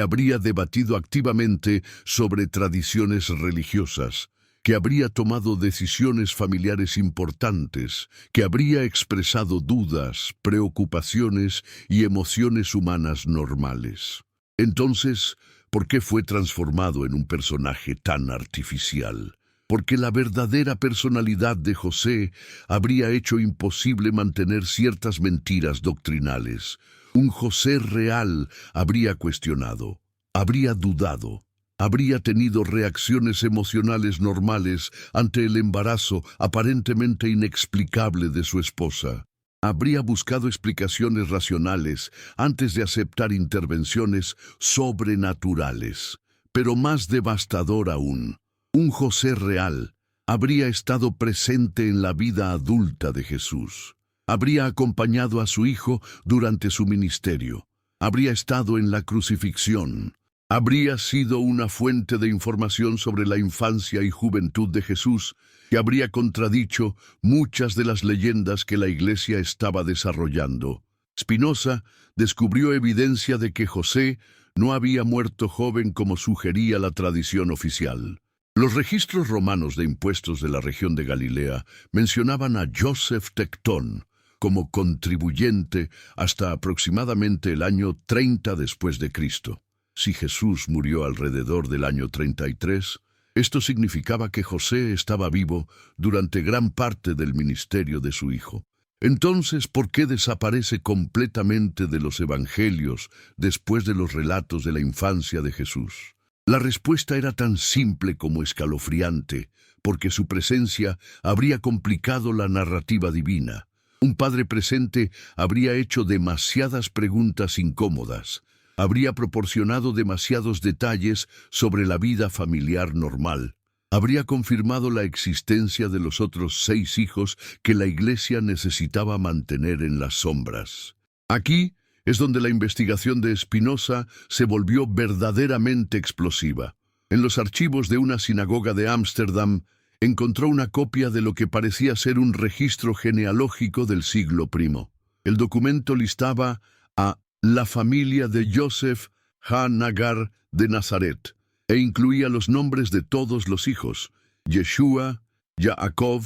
habría debatido activamente sobre tradiciones religiosas, que habría tomado decisiones familiares importantes, que habría expresado dudas, preocupaciones y emociones humanas normales. Entonces, ¿por qué fue transformado en un personaje tan artificial? Porque la verdadera personalidad de José habría hecho imposible mantener ciertas mentiras doctrinales. Un José real habría cuestionado, habría dudado, habría tenido reacciones emocionales normales ante el embarazo aparentemente inexplicable de su esposa. Habría buscado explicaciones racionales antes de aceptar intervenciones sobrenaturales. Pero más devastador aún, un José real habría estado presente en la vida adulta de Jesús. Habría acompañado a su hijo durante su ministerio. Habría estado en la crucifixión. Habría sido una fuente de información sobre la infancia y juventud de Jesús, que habría contradicho muchas de las leyendas que la Iglesia estaba desarrollando. Spinoza descubrió evidencia de que José no había muerto joven como sugería la tradición oficial. Los registros romanos de impuestos de la región de Galilea mencionaban a Joseph Tectón como contribuyente hasta aproximadamente el año 30 después de Cristo. Si Jesús murió alrededor del año 33, esto significaba que José estaba vivo durante gran parte del ministerio de su hijo. Entonces, ¿por qué desaparece completamente de los evangelios después de los relatos de la infancia de Jesús? La respuesta era tan simple como escalofriante, porque su presencia habría complicado la narrativa divina. Un padre presente habría hecho demasiadas preguntas incómodas, habría proporcionado demasiados detalles sobre la vida familiar normal, habría confirmado la existencia de los otros 6 hijos que la Iglesia necesitaba mantener en las sombras. Aquí es donde la investigación de Spinoza se volvió verdaderamente explosiva. En los archivos de una sinagoga de Ámsterdam, encontró una copia de lo que parecía ser un registro genealógico del siglo I. El documento listaba a la familia de Joseph ha-Nagar de Nazaret, e incluía los nombres de todos los hijos: Yeshua, Jacob,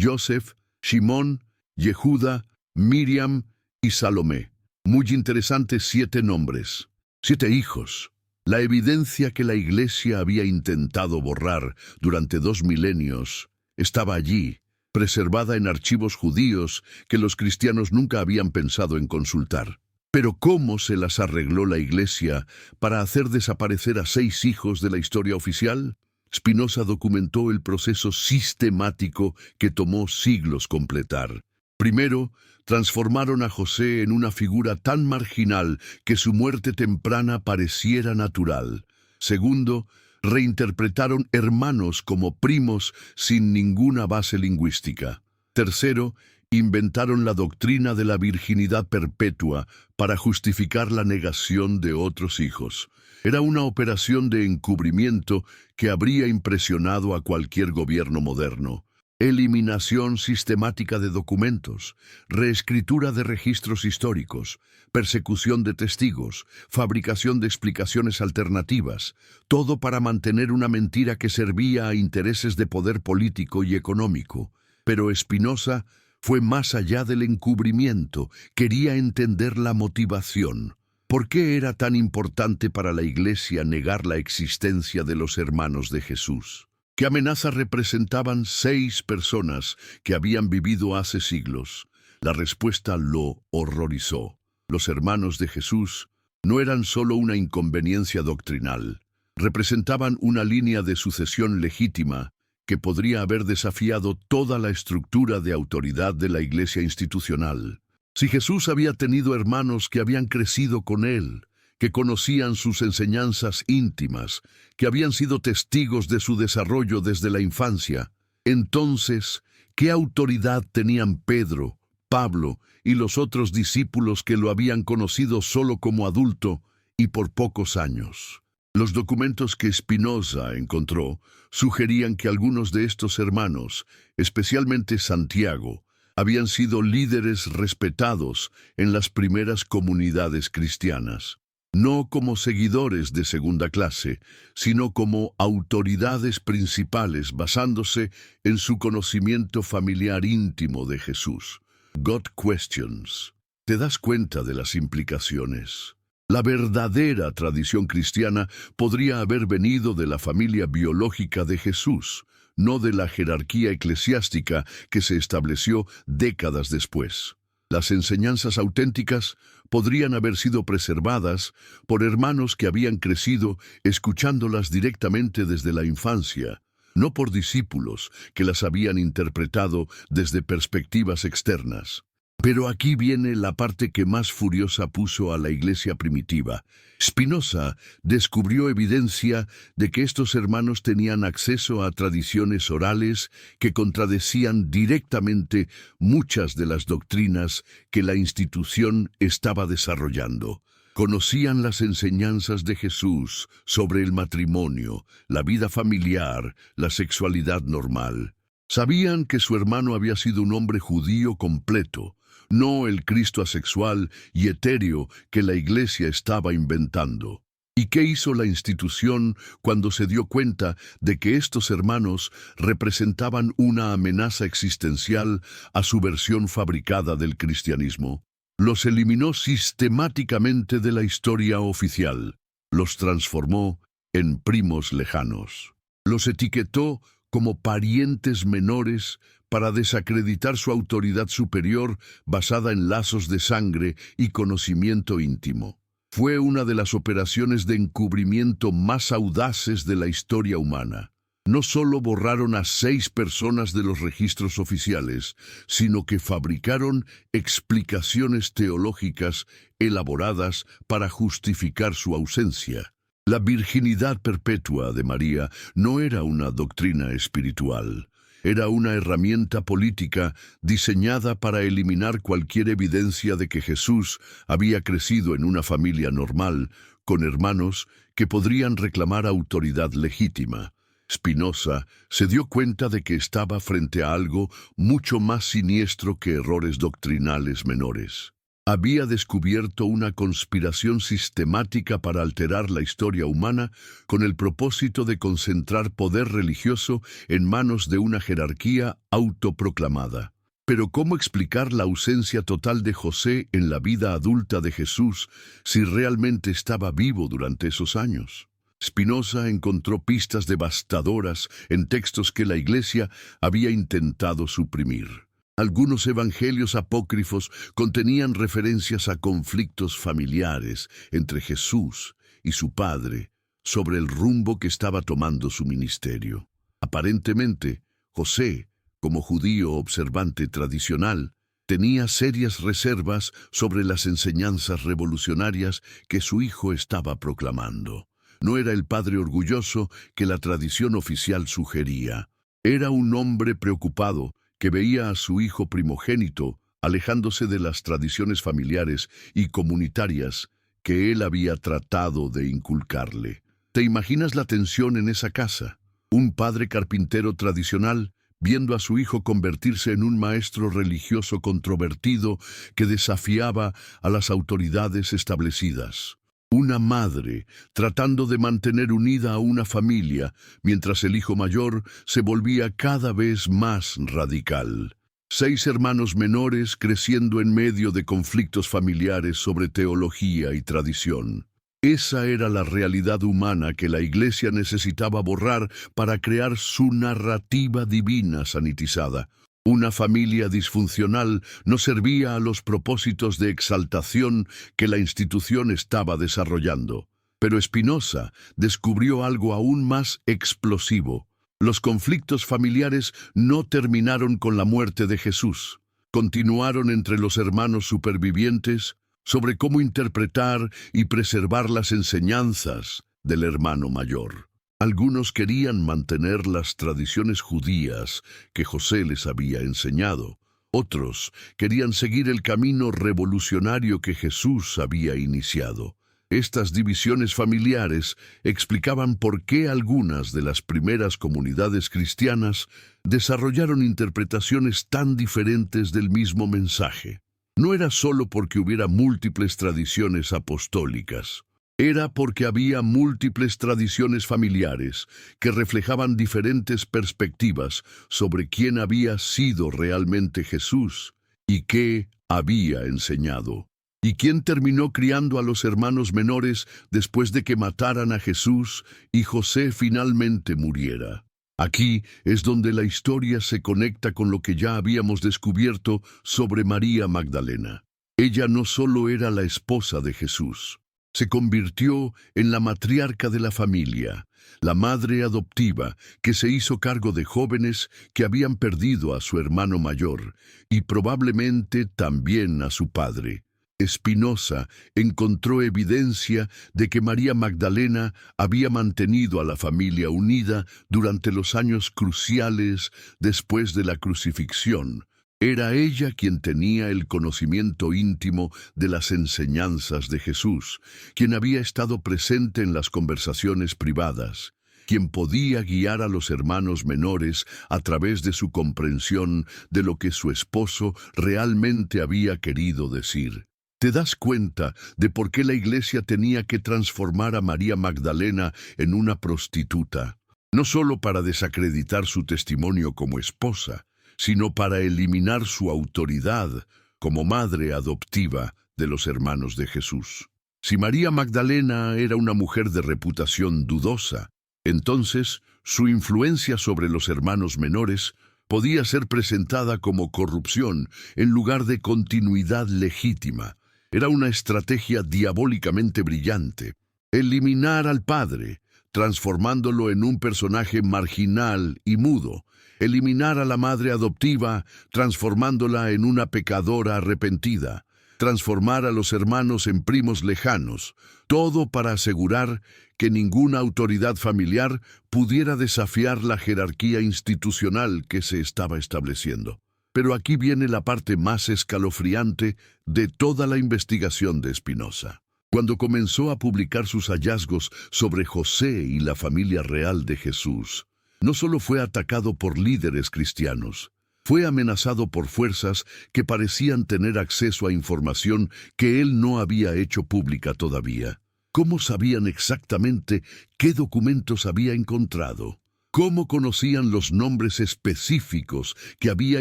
Joseph, Shimón, Yehuda, Miriam y Salomé. Muy interesantes 7 nombres, 7 hijos. La evidencia que la Iglesia había intentado borrar durante 2 milenios estaba allí, preservada en archivos judíos que los cristianos nunca habían pensado en consultar. Pero ¿cómo se las arregló la Iglesia para hacer desaparecer a 6 hijos de la historia oficial? Spinoza documentó el proceso sistemático que tomó siglos completar. Primero, transformaron a José en una figura tan marginal que su muerte temprana pareciera natural. Segundo, reinterpretaron hermanos como primos sin ninguna base lingüística. Tercero, inventaron la doctrina de la virginidad perpetua para justificar la negación de otros hijos. Era una operación de encubrimiento que habría impresionado a cualquier gobierno moderno. Eliminación sistemática de documentos, reescritura de registros históricos, persecución de testigos, fabricación de explicaciones alternativas, todo para mantener una mentira que servía a intereses de poder político y económico. Pero Spinoza fue más allá del encubrimiento, quería entender la motivación. ¿Por qué era tan importante para la Iglesia negar la existencia de los hermanos de Jesús? ¿Qué amenaza representaban 6 personas que habían vivido hace siglos? La respuesta lo horrorizó. Los hermanos de Jesús no eran solo una inconveniencia doctrinal, representaban una línea de sucesión legítima que podría haber desafiado toda la estructura de autoridad de la Iglesia institucional. Si Jesús había tenido hermanos que habían crecido con él, que conocían sus enseñanzas íntimas, que habían sido testigos de su desarrollo desde la infancia, entonces, ¿qué autoridad tenían Pedro, Pablo y los otros discípulos que lo habían conocido solo como adulto y por pocos años? Los documentos que Spinoza encontró sugerían que algunos de estos hermanos, especialmente Santiago, habían sido líderes respetados en las primeras comunidades cristianas. No como seguidores de segunda clase, sino como autoridades principales basándose en su conocimiento familiar íntimo de Jesús. God Questions. ¿Te das cuenta de las implicaciones? La verdadera tradición cristiana podría haber venido de la familia biológica de Jesús, no de la jerarquía eclesiástica que se estableció décadas después. Las enseñanzas auténticas podrían haber sido preservadas por hermanos que habían crecido escuchándolas directamente desde la infancia, no por discípulos que las habían interpretado desde perspectivas externas. Pero aquí viene la parte que más furiosa puso a la Iglesia primitiva. Spinoza descubrió evidencia de que estos hermanos tenían acceso a tradiciones orales que contradecían directamente muchas de las doctrinas que la institución estaba desarrollando. Conocían las enseñanzas de Jesús sobre el matrimonio, la vida familiar, la sexualidad normal. Sabían que su hermano había sido un hombre judío completo, no el Cristo asexual y etéreo que la Iglesia estaba inventando. ¿Y qué hizo la institución cuando se dio cuenta de que estos hermanos representaban una amenaza existencial a su versión fabricada del cristianismo? Los eliminó sistemáticamente de la historia oficial. Los transformó en primos lejanos. Los etiquetó como parientes menores para desacreditar su autoridad superior basada en lazos de sangre y conocimiento íntimo. Fue una de las operaciones de encubrimiento más audaces de la historia humana. No solo borraron a 6 personas de los registros oficiales, sino que fabricaron explicaciones teológicas elaboradas para justificar su ausencia. La virginidad perpetua de María no era una doctrina espiritual. Era una herramienta política diseñada para eliminar cualquier evidencia de que Jesús había crecido en una familia normal, con hermanos que podrían reclamar autoridad legítima. Spinoza se dio cuenta de que estaba frente a algo mucho más siniestro que errores doctrinales menores. Había descubierto una conspiración sistemática para alterar la historia humana con el propósito de concentrar poder religioso en manos de una jerarquía autoproclamada. Pero ¿cómo explicar la ausencia total de José en la vida adulta de Jesús si realmente estaba vivo durante esos años? Spinoza encontró pistas devastadoras en textos que la Iglesia había intentado suprimir. Algunos evangelios apócrifos contenían referencias a conflictos familiares entre Jesús y su padre sobre el rumbo que estaba tomando su ministerio. Aparentemente, José, como judío observante tradicional, tenía serias reservas sobre las enseñanzas revolucionarias que su hijo estaba proclamando. No era el padre orgulloso que la tradición oficial sugería. Era un hombre preocupado que veía a su hijo primogénito alejándose de las tradiciones familiares y comunitarias que él había tratado de inculcarle. ¿Te imaginas la tensión en esa casa? Un padre carpintero tradicional viendo a su hijo convertirse en un maestro religioso controvertido que desafiaba a las autoridades establecidas. Una madre tratando de mantener unida a una familia mientras el hijo mayor se volvía cada vez más radical. 6 hermanos menores creciendo en medio de conflictos familiares sobre teología y tradición. Esa era la realidad humana que la Iglesia necesitaba borrar para crear su narrativa divina sanitizada. Una familia disfuncional no servía a los propósitos de exaltación que la institución estaba desarrollando. Pero Spinoza descubrió algo aún más explosivo. Los conflictos familiares no terminaron con la muerte de Jesús. Continuaron entre los hermanos supervivientes sobre cómo interpretar y preservar las enseñanzas del hermano mayor. Algunos querían mantener las tradiciones judías que José les había enseñado. Otros querían seguir el camino revolucionario que Jesús había iniciado. Estas divisiones familiares explicaban por qué algunas de las primeras comunidades cristianas desarrollaron interpretaciones tan diferentes del mismo mensaje. No era solo porque hubiera múltiples tradiciones apostólicas. Era porque había múltiples tradiciones familiares que reflejaban diferentes perspectivas sobre quién había sido realmente Jesús y qué había enseñado. ¿Y quién terminó criando a los hermanos menores después de que mataran a Jesús y José finalmente muriera? Aquí es donde la historia se conecta con lo que ya habíamos descubierto sobre María Magdalena. Ella no solo era la esposa de Jesús, se convirtió en la matriarca de la familia, la madre adoptiva que se hizo cargo de jóvenes que habían perdido a su hermano mayor y probablemente también a su padre. Spinoza encontró evidencia de que María Magdalena había mantenido a la familia unida durante los años cruciales después de la crucifixión. Era ella quien tenía el conocimiento íntimo de las enseñanzas de Jesús, quien había estado presente en las conversaciones privadas, quien podía guiar a los hermanos menores a través de su comprensión de lo que su esposo realmente había querido decir. ¿Te das cuenta de por qué la Iglesia tenía que transformar a María Magdalena en una prostituta? No solo para desacreditar su testimonio como esposa, sino para eliminar su autoridad como madre adoptiva de los hermanos de Jesús. Si María Magdalena era una mujer de reputación dudosa, entonces su influencia sobre los hermanos menores podía ser presentada como corrupción en lugar de continuidad legítima. Era una estrategia diabólicamente brillante. Eliminar al padre, transformándolo en un personaje marginal y mudo. Eliminar a la madre adoptiva, transformándola en una pecadora arrepentida. Transformar a los hermanos en primos lejanos. Todo para asegurar que ninguna autoridad familiar pudiera desafiar la jerarquía institucional que se estaba estableciendo. Pero aquí viene la parte más escalofriante de toda la investigación de Spinoza. Cuando comenzó a publicar sus hallazgos sobre José y la familia real de Jesús, no solo fue atacado por líderes cristianos, fue amenazado por fuerzas que parecían tener acceso a información que él no había hecho pública todavía. ¿Cómo sabían exactamente qué documentos había encontrado? ¿Cómo conocían los nombres específicos que había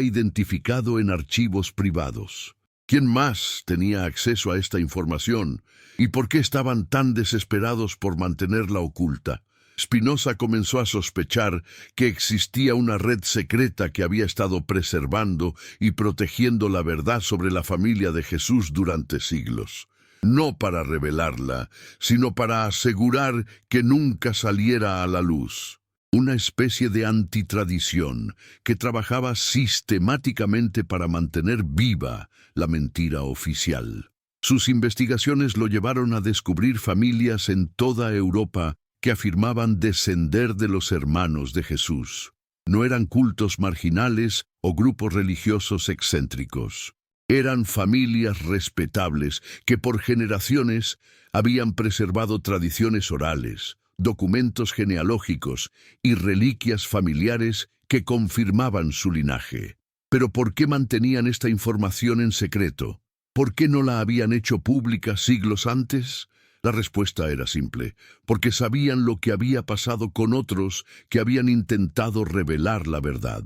identificado en archivos privados? ¿Quién más tenía acceso a esta información? ¿Y por qué estaban tan desesperados por mantenerla oculta? Spinoza comenzó a sospechar que existía una red secreta que había estado preservando y protegiendo la verdad sobre la familia de Jesús durante siglos. No para revelarla, sino para asegurar que nunca saliera a la luz. Una especie de antitradición que trabajaba sistemáticamente para mantener viva la mentira oficial. Sus investigaciones lo llevaron a descubrir familias en toda Europa que afirmaban descender de los hermanos de Jesús. No eran cultos marginales o grupos religiosos excéntricos. Eran familias respetables que por generaciones habían preservado tradiciones orales, documentos genealógicos y reliquias familiares que confirmaban su linaje. Pero ¿por qué mantenían esta información en secreto? ¿Por qué no la habían hecho pública siglos antes? La respuesta era simple, porque sabían lo que había pasado con otros que habían intentado revelar la verdad.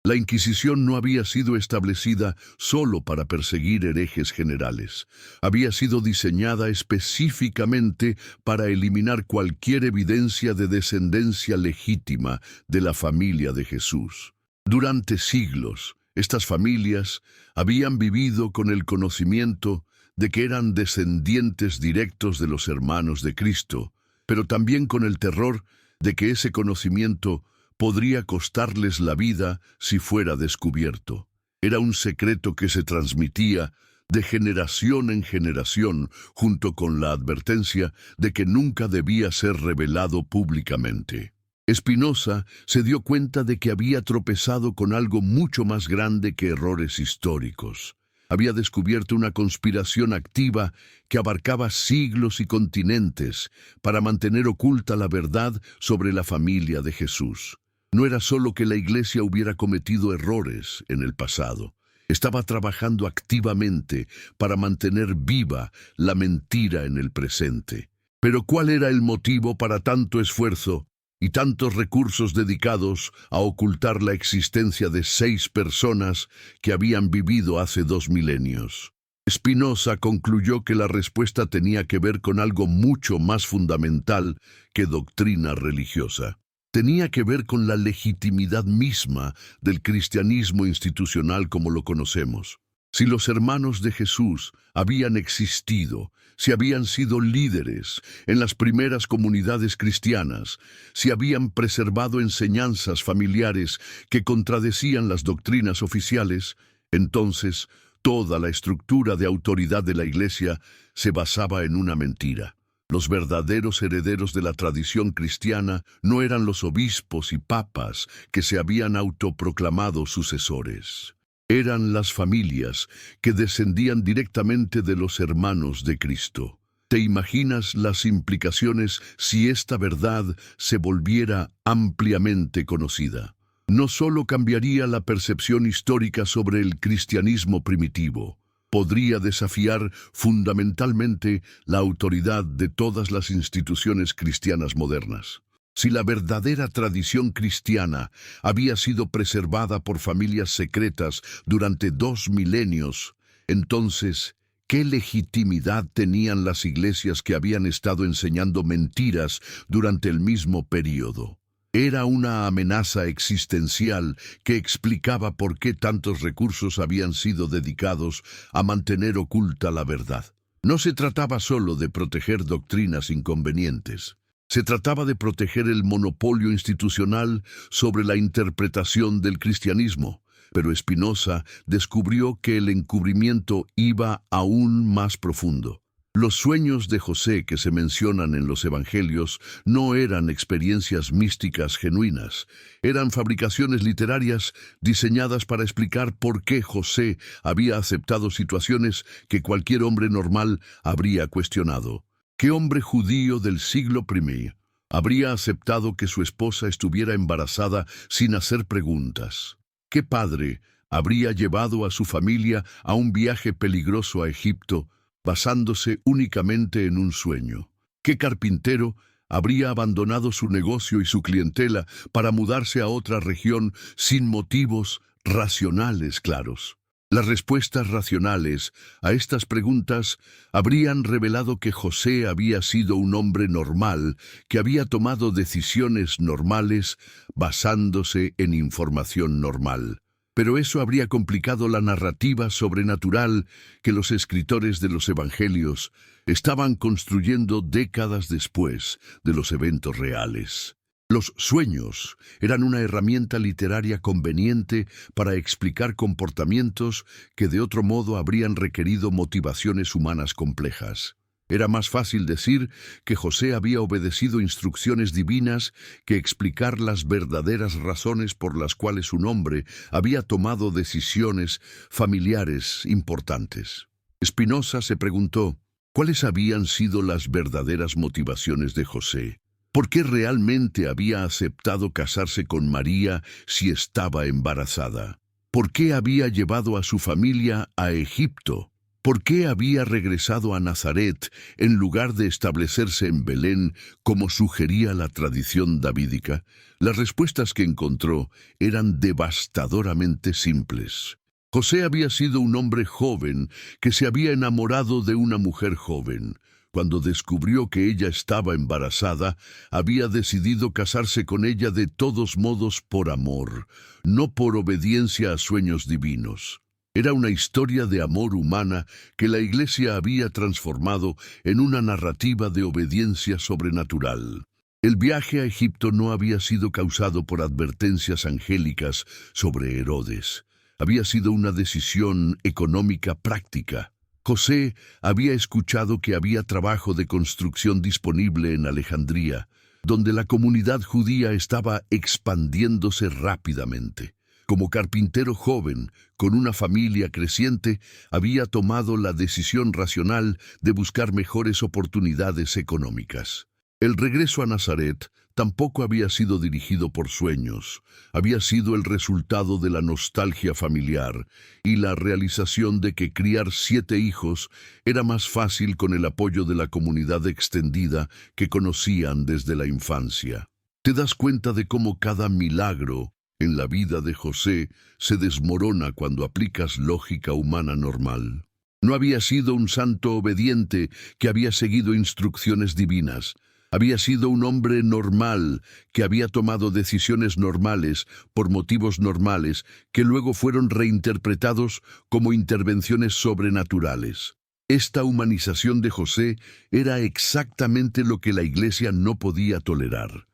La Inquisición no había sido establecida solo para perseguir herejes generales. Había sido diseñada específicamente para eliminar cualquier evidencia de descendencia legítima de la familia de Jesús. Durante siglos, estas familias habían vivido con el conocimiento de que eran descendientes directos de los hermanos de Cristo, pero también con el terror de que ese conocimiento podría costarles la vida si fuera descubierto. Era un secreto que se transmitía de generación en generación, junto con la advertencia de que nunca debía ser revelado públicamente. Spinoza se dio cuenta de que había tropezado con algo mucho más grande que errores históricos. Había descubierto una conspiración activa que abarcaba siglos y continentes para mantener oculta la verdad sobre la familia de Jesús. No era solo que la Iglesia hubiera cometido errores en el pasado. Estaba trabajando activamente para mantener viva la mentira en el presente. Pero ¿cuál era el motivo para tanto esfuerzo y tantos recursos dedicados a ocultar la existencia de 6 personas que habían vivido hace 2 milenios? Spinoza concluyó que la respuesta tenía que ver con algo mucho más fundamental que doctrina religiosa. Tenía que ver con la legitimidad misma del cristianismo institucional como lo conocemos. Si los hermanos de Jesús habían existido, si habían sido líderes en las primeras comunidades cristianas, si habían preservado enseñanzas familiares que contradecían las doctrinas oficiales, entonces toda la estructura de autoridad de la Iglesia se basaba en una mentira. Los verdaderos herederos de la tradición cristiana no eran los obispos y papas que se habían autoproclamado sucesores. Eran las familias que descendían directamente de los hermanos de Cristo. ¿Te imaginas las implicaciones si esta verdad se volviera ampliamente conocida? No solo cambiaría la percepción histórica sobre el cristianismo primitivo, podría desafiar fundamentalmente la autoridad de todas las instituciones cristianas modernas. Si la verdadera tradición cristiana había sido preservada por familias secretas durante 2 milenios, entonces, ¿qué legitimidad tenían las iglesias que habían estado enseñando mentiras durante el mismo período? Era una amenaza existencial que explicaba por qué tantos recursos habían sido dedicados a mantener oculta la verdad. No se trataba solo de proteger doctrinas inconvenientes. Se trataba de proteger el monopolio institucional sobre la interpretación del cristianismo. Pero Spinoza descubrió que el encubrimiento iba aún más profundo. Los sueños de José que se mencionan en los evangelios no eran experiencias místicas genuinas, eran fabricaciones literarias diseñadas para explicar por qué José había aceptado situaciones que cualquier hombre normal habría cuestionado. ¿Qué hombre judío del siglo I habría aceptado que su esposa estuviera embarazada sin hacer preguntas? ¿Qué padre habría llevado a su familia a un viaje peligroso a Egipto basándose únicamente en un sueño? ¿Qué carpintero habría abandonado su negocio y su clientela para mudarse a otra región sin motivos racionales claros? Las respuestas racionales a estas preguntas habrían revelado que José había sido un hombre normal, que había tomado decisiones normales basándose en información normal. Pero eso habría complicado la narrativa sobrenatural que los escritores de los Evangelios estaban construyendo décadas después de los eventos reales. Los sueños eran una herramienta literaria conveniente para explicar comportamientos que de otro modo habrían requerido motivaciones humanas complejas. Era más fácil decir que José había obedecido instrucciones divinas que explicar las verdaderas razones por las cuales un hombre había tomado decisiones familiares importantes. Spinoza se preguntó, ¿cuáles habían sido las verdaderas motivaciones de José? ¿Por qué realmente había aceptado casarse con María si estaba embarazada? ¿Por qué había llevado a su familia a Egipto? ¿Por qué había regresado a Nazaret en lugar de establecerse en Belén como sugería la tradición davídica? Las respuestas que encontró eran devastadoramente simples. José había sido un hombre joven que se había enamorado de una mujer joven. Cuando descubrió que ella estaba embarazada, había decidido casarse con ella de todos modos por amor, no por obediencia a sueños divinos. Era una historia de amor humana que la Iglesia había transformado en una narrativa de obediencia sobrenatural. El viaje a Egipto no había sido causado por advertencias angélicas sobre Herodes. Había sido una decisión económica práctica. José había escuchado que había trabajo de construcción disponible en Alejandría, donde la comunidad judía estaba expandiéndose rápidamente. Como carpintero joven, con una familia creciente, había tomado la decisión racional de buscar mejores oportunidades económicas. El regreso a Nazaret tampoco había sido dirigido por sueños, había sido el resultado de la nostalgia familiar y la realización de que criar 7 hijos era más fácil con el apoyo de la comunidad extendida que conocían desde la infancia. Te das cuenta de cómo cada milagro en la vida de José se desmorona cuando aplicas lógica humana normal. No había sido un santo obediente que había seguido instrucciones divinas. Había sido un hombre normal que había tomado decisiones normales por motivos normales que luego fueron reinterpretados como intervenciones sobrenaturales. Esta humanización de José era exactamente lo que la Iglesia no podía tolerar.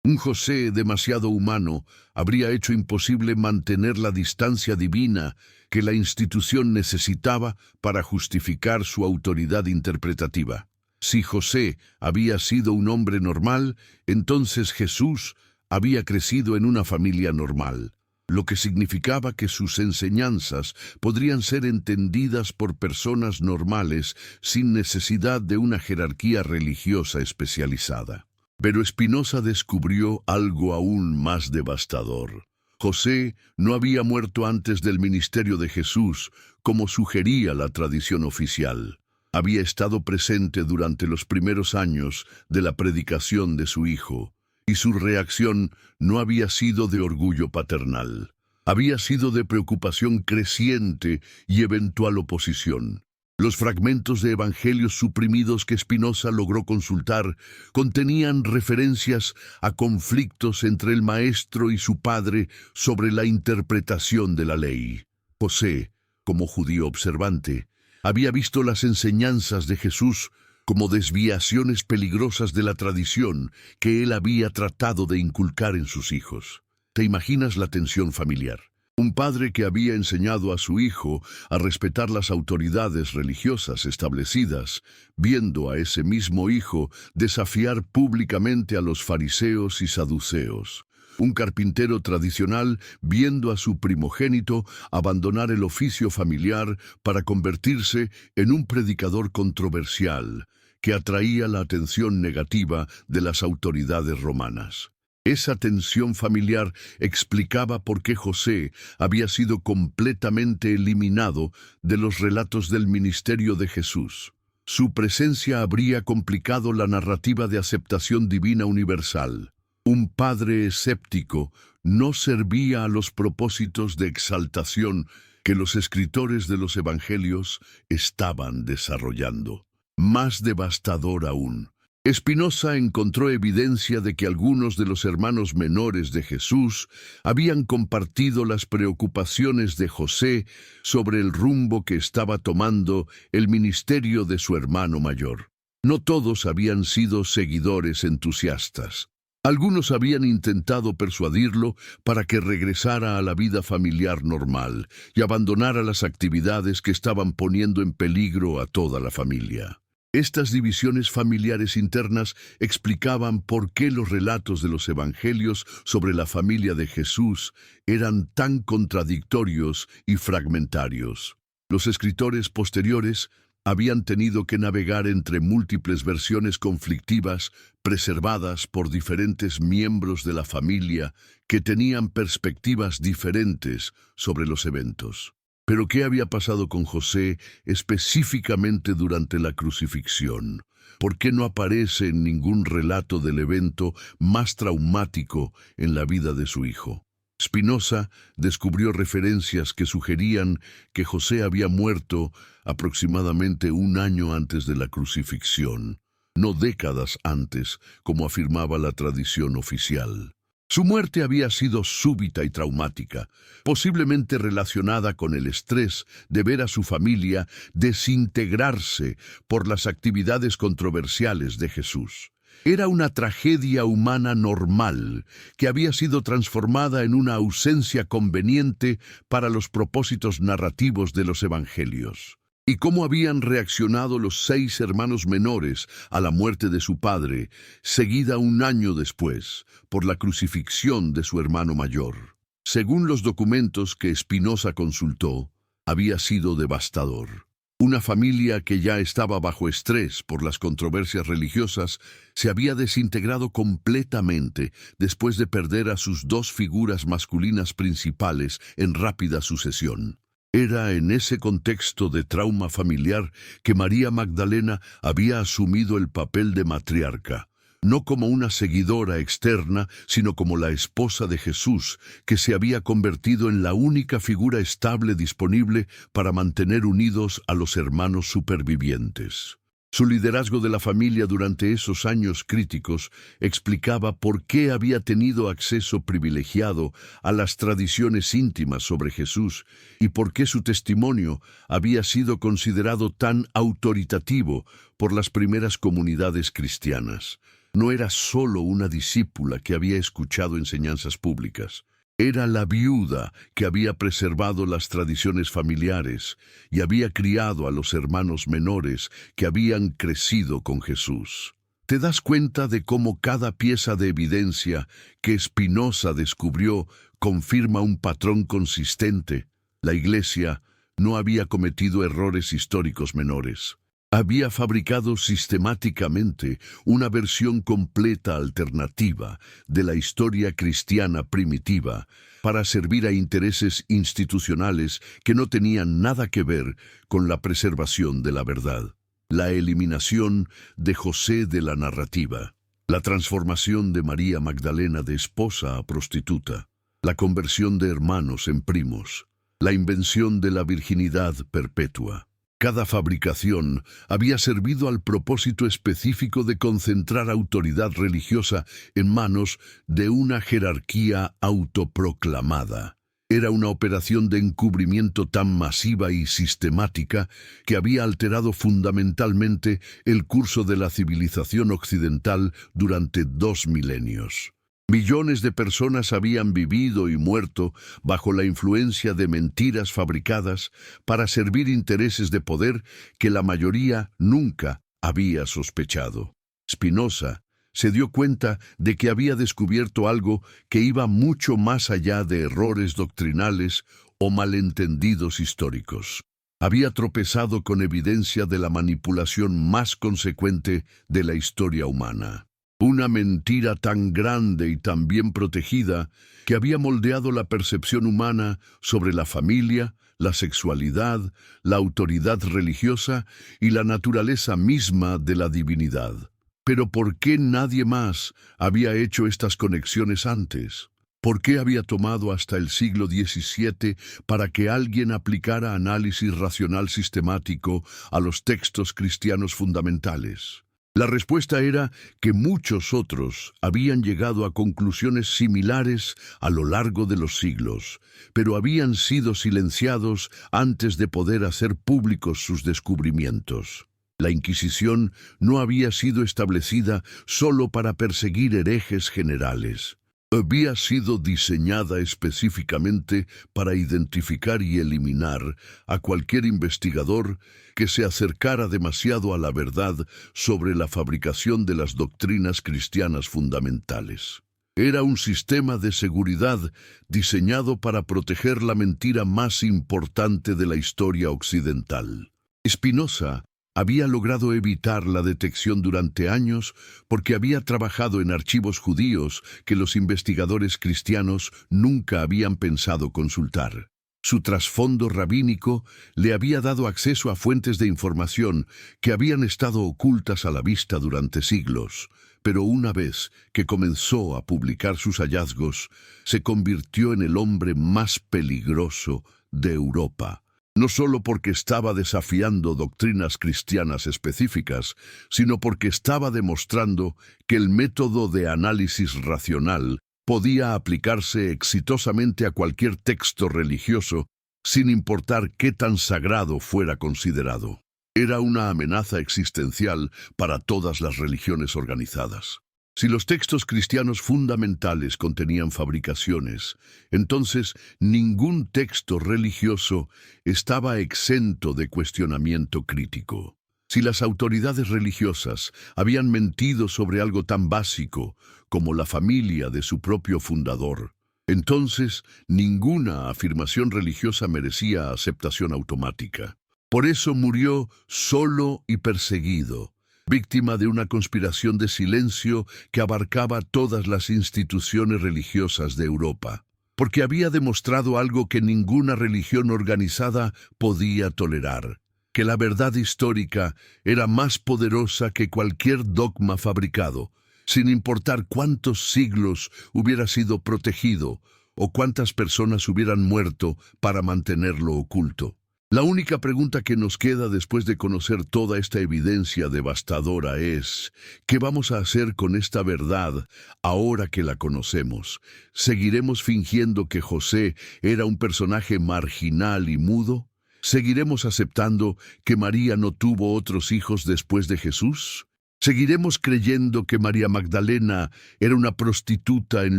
Un José demasiado humano habría hecho imposible mantener la distancia divina que la institución necesitaba para justificar su autoridad interpretativa. Si José había sido un hombre normal, entonces Jesús había crecido en una familia normal, lo que significaba que sus enseñanzas podrían ser entendidas por personas normales sin necesidad de una jerarquía religiosa especializada. Pero Spinoza descubrió algo aún más devastador. José no había muerto antes del ministerio de Jesús, como sugería la tradición oficial. Había estado presente durante los primeros años de la predicación de su hijo, y su reacción no había sido de orgullo paternal. Había sido de preocupación creciente y eventual oposición. Los fragmentos de evangelios suprimidos que Spinoza logró consultar contenían referencias a conflictos entre el maestro y su padre sobre la interpretación de la ley. José, como judío observante, había visto las enseñanzas de Jesús como desviaciones peligrosas de la tradición que él había tratado de inculcar en sus hijos. ¿Te imaginas la tensión familiar? Un padre que había enseñado a su hijo a respetar las autoridades religiosas establecidas, viendo a ese mismo hijo desafiar públicamente a los fariseos y saduceos. Un carpintero tradicional viendo a su primogénito abandonar el oficio familiar para convertirse en un predicador controversial que atraía la atención negativa de las autoridades romanas. Esa tensión familiar explicaba por qué José había sido completamente eliminado de los relatos del ministerio de Jesús. Su presencia habría complicado la narrativa de aceptación divina universal. Un padre escéptico no servía a los propósitos de exaltación que los escritores de los evangelios estaban desarrollando. Más devastador aún, Spinoza encontró evidencia de que algunos de los hermanos menores de Jesús habían compartido las preocupaciones de José sobre el rumbo que estaba tomando el ministerio de su hermano mayor. No todos habían sido seguidores entusiastas. Algunos habían intentado persuadirlo para que regresara a la vida familiar normal y abandonara las actividades que estaban poniendo en peligro a toda la familia. Estas divisiones familiares internas explicaban por qué los relatos de los evangelios sobre la familia de Jesús eran tan contradictorios y fragmentarios. Los escritores posteriores habían tenido que navegar entre múltiples versiones conflictivas preservadas por diferentes miembros de la familia que tenían perspectivas diferentes sobre los eventos. Pero ¿qué había pasado con José específicamente durante la crucifixión? ¿Por qué no aparece en ningún relato del evento más traumático en la vida de su hijo? Spinoza descubrió referencias que sugerían que José había muerto aproximadamente un año antes de la crucifixión, no décadas antes, como afirmaba la tradición oficial. Su muerte había sido súbita y traumática, posiblemente relacionada con el estrés de ver a su familia desintegrarse por las actividades controversiales de Jesús. Era una tragedia humana normal que había sido transformada en una ausencia conveniente para los propósitos narrativos de los evangelios. ¿Y cómo habían reaccionado los 6 hermanos menores a la muerte de su padre, seguida un año después, por la crucifixión de su hermano mayor? Según los documentos que Spinoza consultó, había sido devastador. Una familia que ya estaba bajo estrés por las controversias religiosas se había desintegrado completamente después de perder a sus 2 figuras masculinas principales en rápida sucesión. Era en ese contexto de trauma familiar que María Magdalena había asumido el papel de matriarca, no como una seguidora externa, sino como la esposa de Jesús, que se había convertido en la única figura estable disponible para mantener unidos a los hermanos supervivientes. Su liderazgo de la familia durante esos años críticos explicaba por qué había tenido acceso privilegiado a las tradiciones íntimas sobre Jesús y por qué su testimonio había sido considerado tan autoritativo por las primeras comunidades cristianas. No era solo una discípula que había escuchado enseñanzas públicas. Era la viuda que había preservado las tradiciones familiares y había criado a los hermanos menores que habían crecido con Jesús. ¿Te das cuenta de cómo cada pieza de evidencia que Spinoza descubrió confirma un patrón consistente? La Iglesia no había cometido errores históricos menores. Había fabricado sistemáticamente una versión completa alternativa de la historia cristiana primitiva para servir a intereses institucionales que no tenían nada que ver con la preservación de la verdad. La eliminación de José de la narrativa, la transformación de María Magdalena de esposa a prostituta, la conversión de hermanos en primos, la invención de la virginidad perpetua. Cada fabricación había servido al propósito específico de concentrar autoridad religiosa en manos de una jerarquía autoproclamada. Era una operación de encubrimiento tan masiva y sistemática que había alterado fundamentalmente el curso de la civilización occidental durante 2 milenios. Millones de personas habían vivido y muerto bajo la influencia de mentiras fabricadas para servir intereses de poder que la mayoría nunca había sospechado. Spinoza se dio cuenta de que había descubierto algo que iba mucho más allá de errores doctrinales o malentendidos históricos. Había tropezado con evidencia de la manipulación más consecuente de la historia humana. Una mentira tan grande y tan bien protegida que había moldeado la percepción humana sobre la familia, la sexualidad, la autoridad religiosa y la naturaleza misma de la divinidad. Pero ¿por qué nadie más había hecho estas conexiones antes? ¿Por qué había tomado hasta el siglo XVII para que alguien aplicara análisis racional sistemático a los textos cristianos fundamentales? La respuesta era que muchos otros habían llegado a conclusiones similares a lo largo de los siglos, pero habían sido silenciados antes de poder hacer públicos sus descubrimientos. La Inquisición no había sido establecida solo para perseguir herejes generales. Había sido diseñada específicamente para identificar y eliminar a cualquier investigador que se acercara demasiado a la verdad sobre la fabricación de las doctrinas cristianas fundamentales. Era un sistema de seguridad diseñado para proteger la mentira más importante de la historia occidental. Spinoza había logrado evitar la detección durante años porque había trabajado en archivos judíos que los investigadores cristianos nunca habían pensado consultar. Su trasfondo rabínico le había dado acceso a fuentes de información que habían estado ocultas a la vista durante siglos, pero una vez que comenzó a publicar sus hallazgos, se convirtió en el hombre más peligroso de Europa. No solo porque estaba desafiando doctrinas cristianas específicas, sino porque estaba demostrando que el método de análisis racional podía aplicarse exitosamente a cualquier texto religioso, sin importar qué tan sagrado fuera considerado. Era una amenaza existencial para todas las religiones organizadas. Si los textos cristianos fundamentales contenían fabricaciones, entonces ningún texto religioso estaba exento de cuestionamiento crítico. Si las autoridades religiosas habían mentido sobre algo tan básico como la familia de su propio fundador, entonces ninguna afirmación religiosa merecía aceptación automática. Por eso murió solo y perseguido, víctima de una conspiración de silencio que abarcaba todas las instituciones religiosas de Europa, porque había demostrado algo que ninguna religión organizada podía tolerar, que la verdad histórica era más poderosa que cualquier dogma fabricado, sin importar cuántos siglos hubiera sido protegido o cuántas personas hubieran muerto para mantenerlo oculto. La única pregunta que nos queda después de conocer toda esta evidencia devastadora es, ¿qué vamos a hacer con esta verdad ahora que la conocemos? ¿Seguiremos fingiendo que José era un personaje marginal y mudo? ¿Seguiremos aceptando que María no tuvo otros hijos después de Jesús? ¿Seguiremos creyendo que María Magdalena era una prostituta en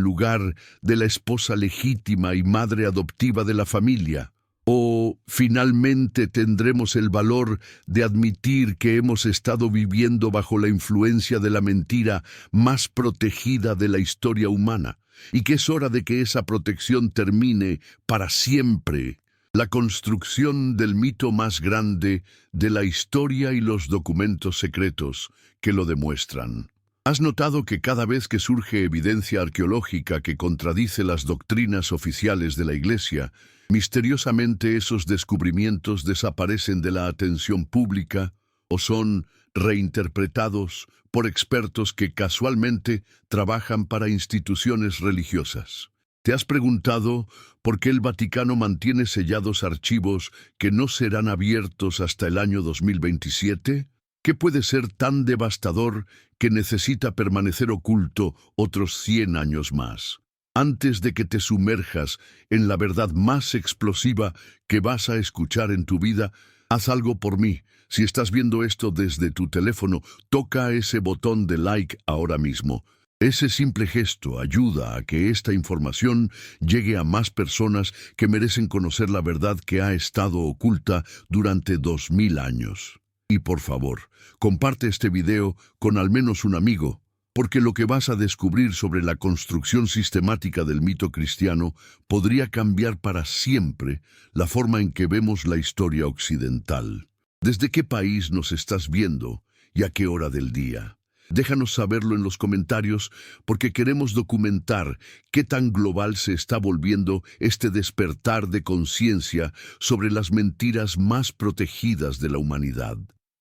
lugar de la esposa legítima y madre adoptiva de la familia? ¿O finalmente tendremos el valor de admitir que hemos estado viviendo bajo la influencia de la mentira más protegida de la historia humana y que es hora de que esa protección termine para siempre? La construcción del mito más grande de la historia y los documentos secretos que lo demuestran. ¿Has notado que cada vez que surge evidencia arqueológica que contradice las doctrinas oficiales de la Iglesia, misteriosamente esos descubrimientos desaparecen de la atención pública o son reinterpretados por expertos que casualmente trabajan para instituciones religiosas? ¿Te has preguntado por qué el Vaticano mantiene sellados archivos que no serán abiertos hasta el año 2027? ¿Qué puede ser tan devastador que necesita permanecer oculto otros 100 años más? Antes de que te sumerjas en la verdad más explosiva que vas a escuchar en tu vida, haz algo por mí. Si estás viendo esto desde tu teléfono, toca ese botón de like ahora mismo. Ese simple gesto ayuda a que esta información llegue a más personas que merecen conocer la verdad que ha estado oculta durante 2000 años. Y por favor, comparte este video con al menos un amigo, porque lo que vas a descubrir sobre la construcción sistemática del mito cristiano podría cambiar para siempre la forma en que vemos la historia occidental. ¿Desde qué país nos estás viendo y a qué hora del día? Déjanos saberlo en los comentarios porque queremos documentar qué tan global se está volviendo este despertar de conciencia sobre las mentiras más protegidas de la humanidad.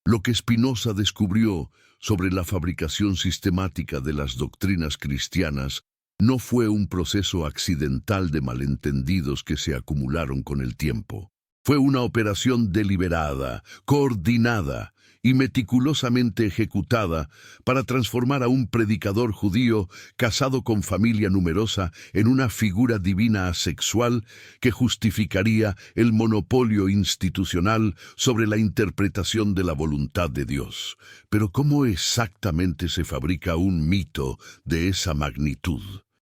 Lo que Spinoza descubrió sobre la fabricación sistemática de las doctrinas cristianas No fue un proceso accidental de malentendidos que se acumularon con el tiempo. Fue una operación deliberada, coordinada y meticulosamente ejecutada para transformar a un predicador judío casado con familia numerosa en una figura divina asexual que justificaría el monopolio institucional sobre la interpretación de la voluntad de Dios. Pero ¿cómo exactamente se fabrica un mito de esa magnitud?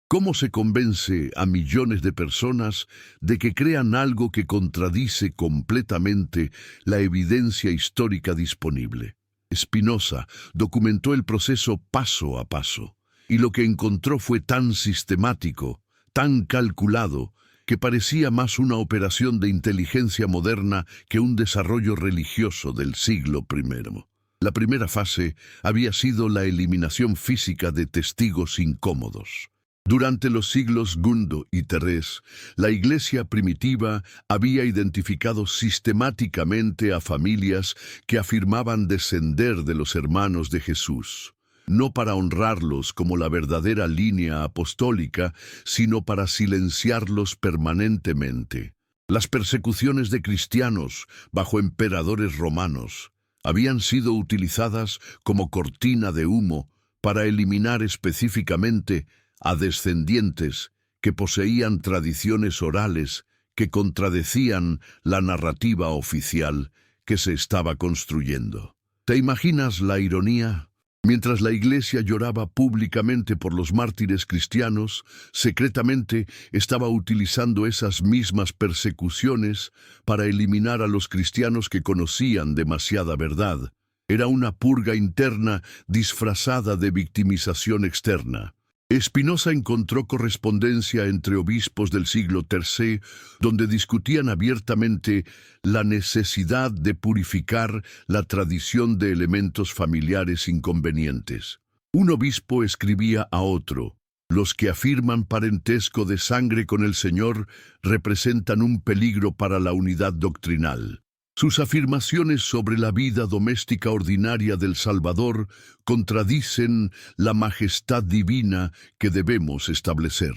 ¿Cómo se convence a millones de personas de que crean algo que contradice completamente la evidencia histórica disponible? Spinoza documentó el proceso paso a paso, y lo que encontró fue tan sistemático, tan calculado, que parecía más una operación de inteligencia moderna que un desarrollo religioso del siglo I. La primera fase había sido la eliminación física de testigos incómodos. Durante los siglos segundo y tercero, la Iglesia primitiva había identificado sistemáticamente a familias que afirmaban descender de los hermanos de Jesús, no para honrarlos como la verdadera línea apostólica, sino para silenciarlos permanentemente. Las persecuciones de cristianos bajo emperadores romanos habían sido utilizadas como cortina de humo para eliminar específicamente a descendientes que poseían tradiciones orales que contradecían la narrativa oficial que se estaba construyendo. ¿Te imaginas la ironía? Mientras la Iglesia lloraba públicamente por los mártires cristianos, secretamente estaba utilizando esas mismas persecuciones para eliminar a los cristianos que conocían demasiada verdad. Era una purga interna disfrazada de victimización externa. Spinoza encontró correspondencia entre obispos del siglo III, donde discutían abiertamente la necesidad de purificar la tradición de elementos familiares inconvenientes. Un obispo escribía a otro: «Los que afirman parentesco de sangre con el Señor representan un peligro para la unidad doctrinal». Sus afirmaciones sobre la vida doméstica ordinaria del Salvador contradicen la majestad divina que debemos establecer.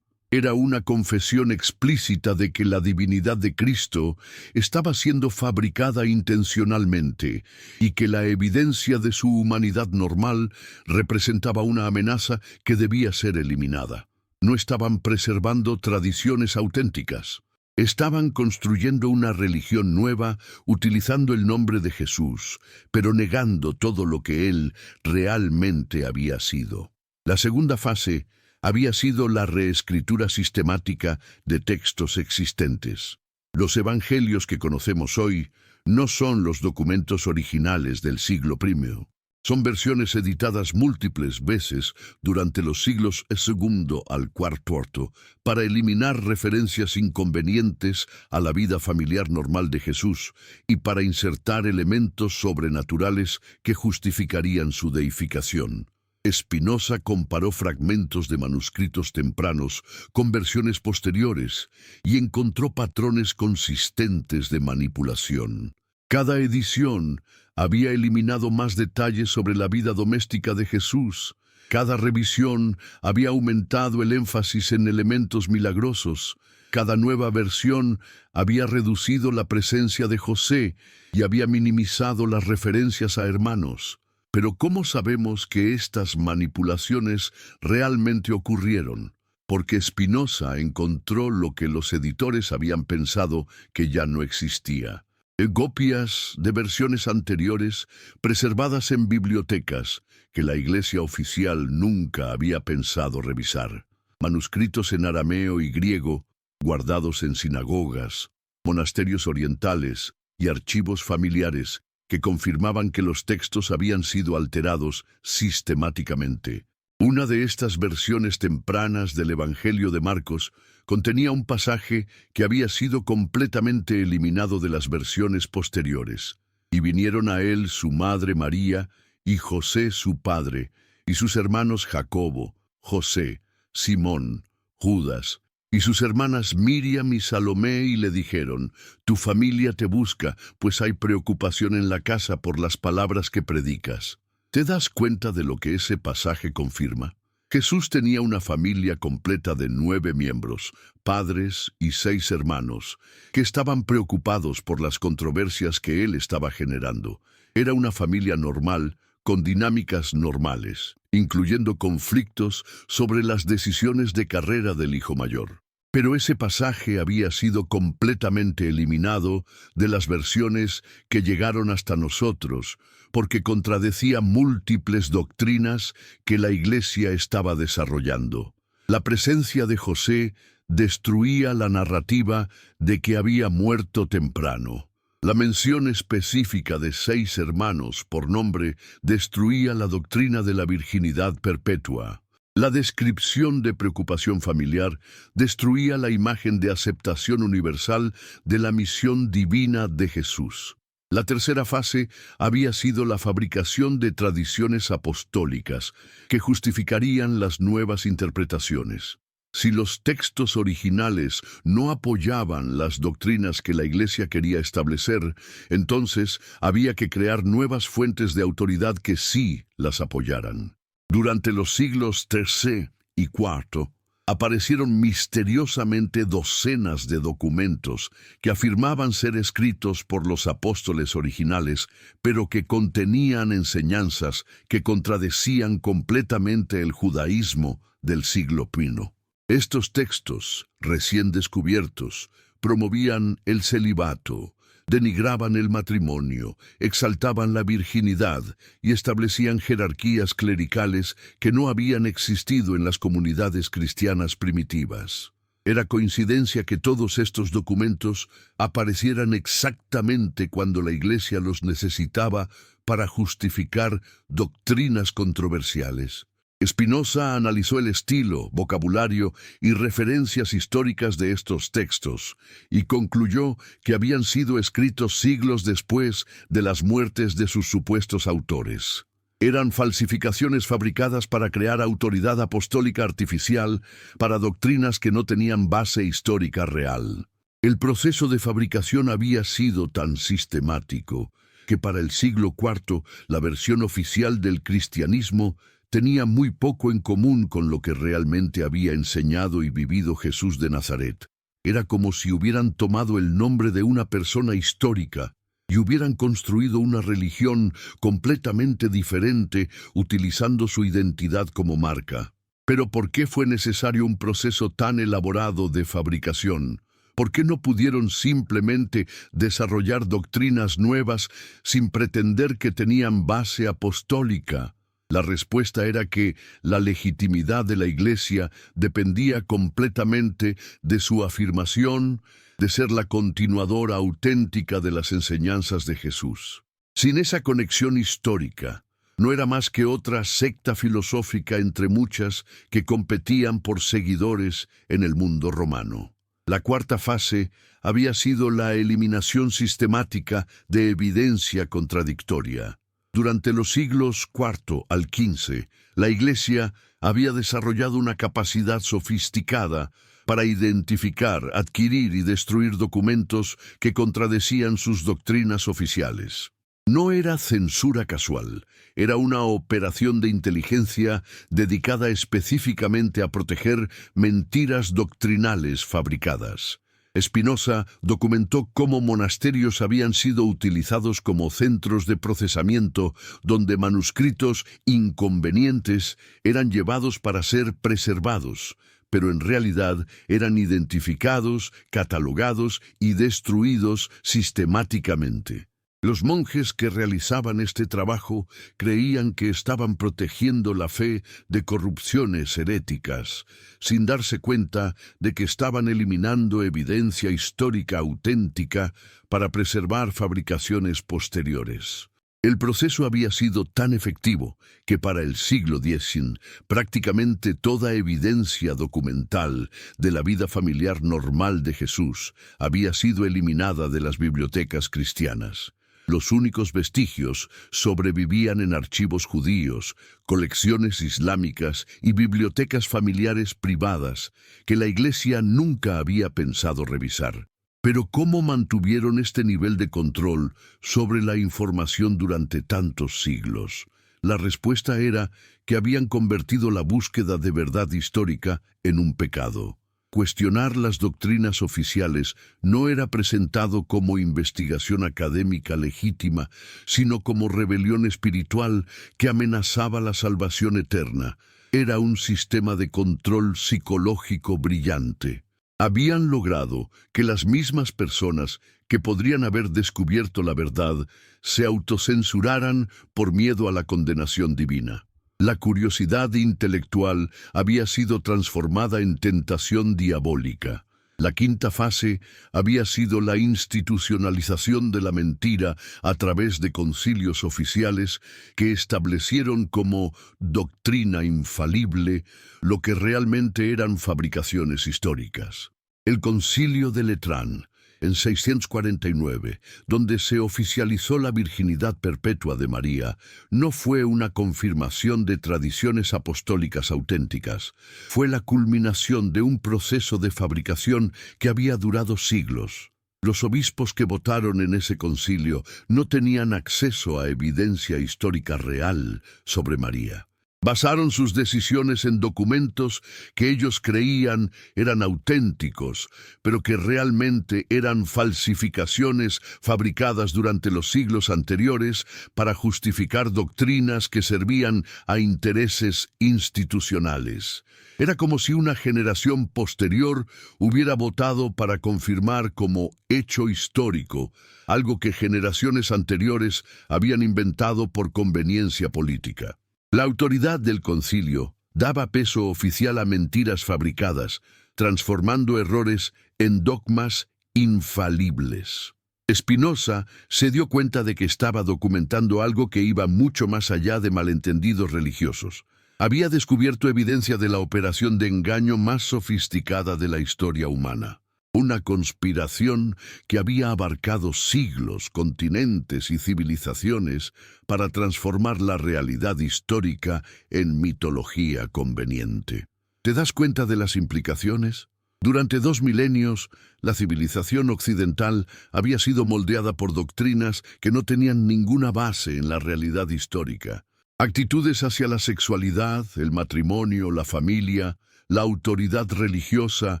Era una confesión explícita de que la divinidad de Cristo estaba siendo fabricada intencionalmente y que la evidencia de su humanidad normal representaba una amenaza que debía ser eliminada. No estaban preservando tradiciones auténticas. Estaban construyendo una religión nueva utilizando el nombre de Jesús, pero negando todo lo que Él realmente había sido. La segunda fase había sido la reescritura sistemática de textos existentes. Los evangelios que conocemos hoy no son los documentos originales del siglo I. Son versiones editadas múltiples veces durante los siglos II al IV para eliminar referencias inconvenientes a la vida familiar normal de Jesús y para insertar elementos sobrenaturales que justificarían su deificación. Spinoza comparó fragmentos de manuscritos tempranos con versiones posteriores y encontró patrones consistentes de manipulación. Cada edición había eliminado más detalles sobre la vida doméstica de Jesús. Cada revisión había aumentado el énfasis en elementos milagrosos. Cada nueva versión había reducido la presencia de José y había minimizado las referencias a hermanos. Pero ¿cómo sabemos que estas manipulaciones realmente ocurrieron? Porque Spinoza encontró lo que los editores habían pensado que ya no existía. Copias de versiones anteriores preservadas en bibliotecas que la Iglesia oficial nunca había pensado revisar. Manuscritos en arameo y griego, guardados en sinagogas, monasterios orientales y archivos familiares que confirmaban que los textos habían sido alterados sistemáticamente. Una de estas versiones tempranas del Evangelio de Marcos contenía un pasaje que había sido completamente eliminado de las versiones posteriores. Y vinieron a él su madre María, y José su padre, y sus hermanos Jacobo, José, Simón, Judas, y sus hermanas Miriam y Salomé, y le dijeron: «Tu familia te busca, pues hay preocupación en la casa por las palabras que predicas». ¿Te das cuenta de lo que ese pasaje confirma? Jesús tenía una familia completa de 9 miembros, padres y 6 hermanos, que estaban preocupados por las controversias que él estaba generando. Era una familia normal, con dinámicas normales, incluyendo conflictos sobre las decisiones de carrera del hijo mayor. Pero ese pasaje había sido completamente eliminado de las versiones que llegaron hasta nosotros, porque contradecía múltiples doctrinas que la Iglesia estaba desarrollando. La presencia de José destruía la narrativa de que había muerto temprano. La mención específica de 6 hermanos por nombre destruía la doctrina de la virginidad perpetua. La descripción de preocupación familiar destruía la imagen de aceptación universal de la misión divina de Jesús. La tercera fase había sido la fabricación de tradiciones apostólicas que justificarían las nuevas interpretaciones. Si los textos originales no apoyaban las doctrinas que la Iglesia quería establecer, entonces había que crear nuevas fuentes de autoridad que sí las apoyaran. Durante los siglos III y IV, aparecieron misteriosamente docenas de documentos que afirmaban ser escritos por los apóstoles originales, pero que contenían enseñanzas que contradecían completamente el judaísmo del siglo I. Estos textos, recién descubiertos, promovían el celibato, denigraban el matrimonio, exaltaban la virginidad y establecían jerarquías clericales que no habían existido en las comunidades cristianas primitivas. Era coincidencia que todos estos documentos aparecieran exactamente cuando la Iglesia los necesitaba para justificar doctrinas controversiales. Spinoza analizó el estilo, vocabulario y referencias históricas de estos textos y concluyó que habían sido escritos siglos después de las muertes de sus supuestos autores. Eran falsificaciones fabricadas para crear autoridad apostólica artificial para doctrinas que no tenían base histórica real. El proceso de fabricación había sido tan sistemático que para el siglo IV la versión oficial del cristianismo tenía muy poco en común con lo que realmente había enseñado y vivido Jesús de Nazaret. Era como si hubieran tomado el nombre de una persona histórica y hubieran construido una religión completamente diferente utilizando su identidad como marca. Pero ¿por qué fue necesario un proceso tan elaborado de fabricación? ¿Por qué no pudieron simplemente desarrollar doctrinas nuevas sin pretender que tenían base apostólica? La respuesta era que la legitimidad de la Iglesia dependía completamente de su afirmación de ser la continuadora auténtica de las enseñanzas de Jesús. Sin esa conexión histórica, no era más que otra secta filosófica entre muchas que competían por seguidores en el mundo romano. La cuarta fase había sido la eliminación sistemática de evidencia contradictoria. Durante los siglos IV al XV, la Iglesia había desarrollado una capacidad sofisticada para identificar, adquirir y destruir documentos que contradecían sus doctrinas oficiales. No era censura casual, era una operación de inteligencia dedicada específicamente a proteger mentiras doctrinales fabricadas. Spinoza documentó cómo monasterios habían sido utilizados como centros de procesamiento donde manuscritos inconvenientes eran llevados para ser preservados, pero en realidad eran identificados, catalogados y destruidos sistemáticamente. Los monjes que realizaban este trabajo creían que estaban protegiendo la fe de corrupciones heréticas, sin darse cuenta de que estaban eliminando evidencia histórica auténtica para preservar fabricaciones posteriores. El proceso había sido tan efectivo que para el siglo X prácticamente toda evidencia documental de la vida familiar normal de Jesús había sido eliminada de las bibliotecas cristianas. Los únicos vestigios sobrevivían en archivos judíos, colecciones islámicas y bibliotecas familiares privadas que la Iglesia nunca había pensado revisar. Pero ¿cómo mantuvieron este nivel de control sobre la información durante tantos siglos? La respuesta era que habían convertido la búsqueda de verdad histórica en un pecado. Cuestionar las doctrinas oficiales no era presentado como investigación académica legítima, sino como rebelión espiritual que amenazaba la salvación eterna. Era un sistema de control psicológico brillante. Habían logrado que las mismas personas que podrían haber descubierto la verdad se autocensuraran por miedo a la condenación divina. La curiosidad intelectual había sido transformada en tentación diabólica. La quinta fase había sido la institucionalización de la mentira a través de concilios oficiales que establecieron como doctrina infalible lo que realmente eran fabricaciones históricas. El Concilio de Letrán, en 649, donde se oficializó la virginidad perpetua de María, no fue una confirmación de tradiciones apostólicas auténticas, fue la culminación de un proceso de fabricación que había durado siglos. Los obispos que votaron en ese concilio no tenían acceso a evidencia histórica real sobre María. Basaron sus decisiones en documentos que ellos creían eran auténticos, pero que realmente eran falsificaciones fabricadas durante los siglos anteriores para justificar doctrinas que servían a intereses institucionales. Era como si una generación posterior hubiera votado para confirmar como hecho histórico algo que generaciones anteriores habían inventado por conveniencia política. La autoridad del concilio daba peso oficial a mentiras fabricadas, transformando errores en dogmas infalibles. Spinoza se dio cuenta de que estaba documentando algo que iba mucho más allá de malentendidos religiosos. Había descubierto evidencia de la operación de engaño más sofisticada de la historia humana. Una conspiración que había abarcado siglos, continentes y civilizaciones para transformar la realidad histórica en mitología conveniente. ¿Te das cuenta de las implicaciones? Durante 2 milenios, la civilización occidental había sido moldeada por doctrinas que no tenían ninguna base en la realidad histórica. Actitudes hacia la sexualidad, el matrimonio, la familia, la autoridad religiosa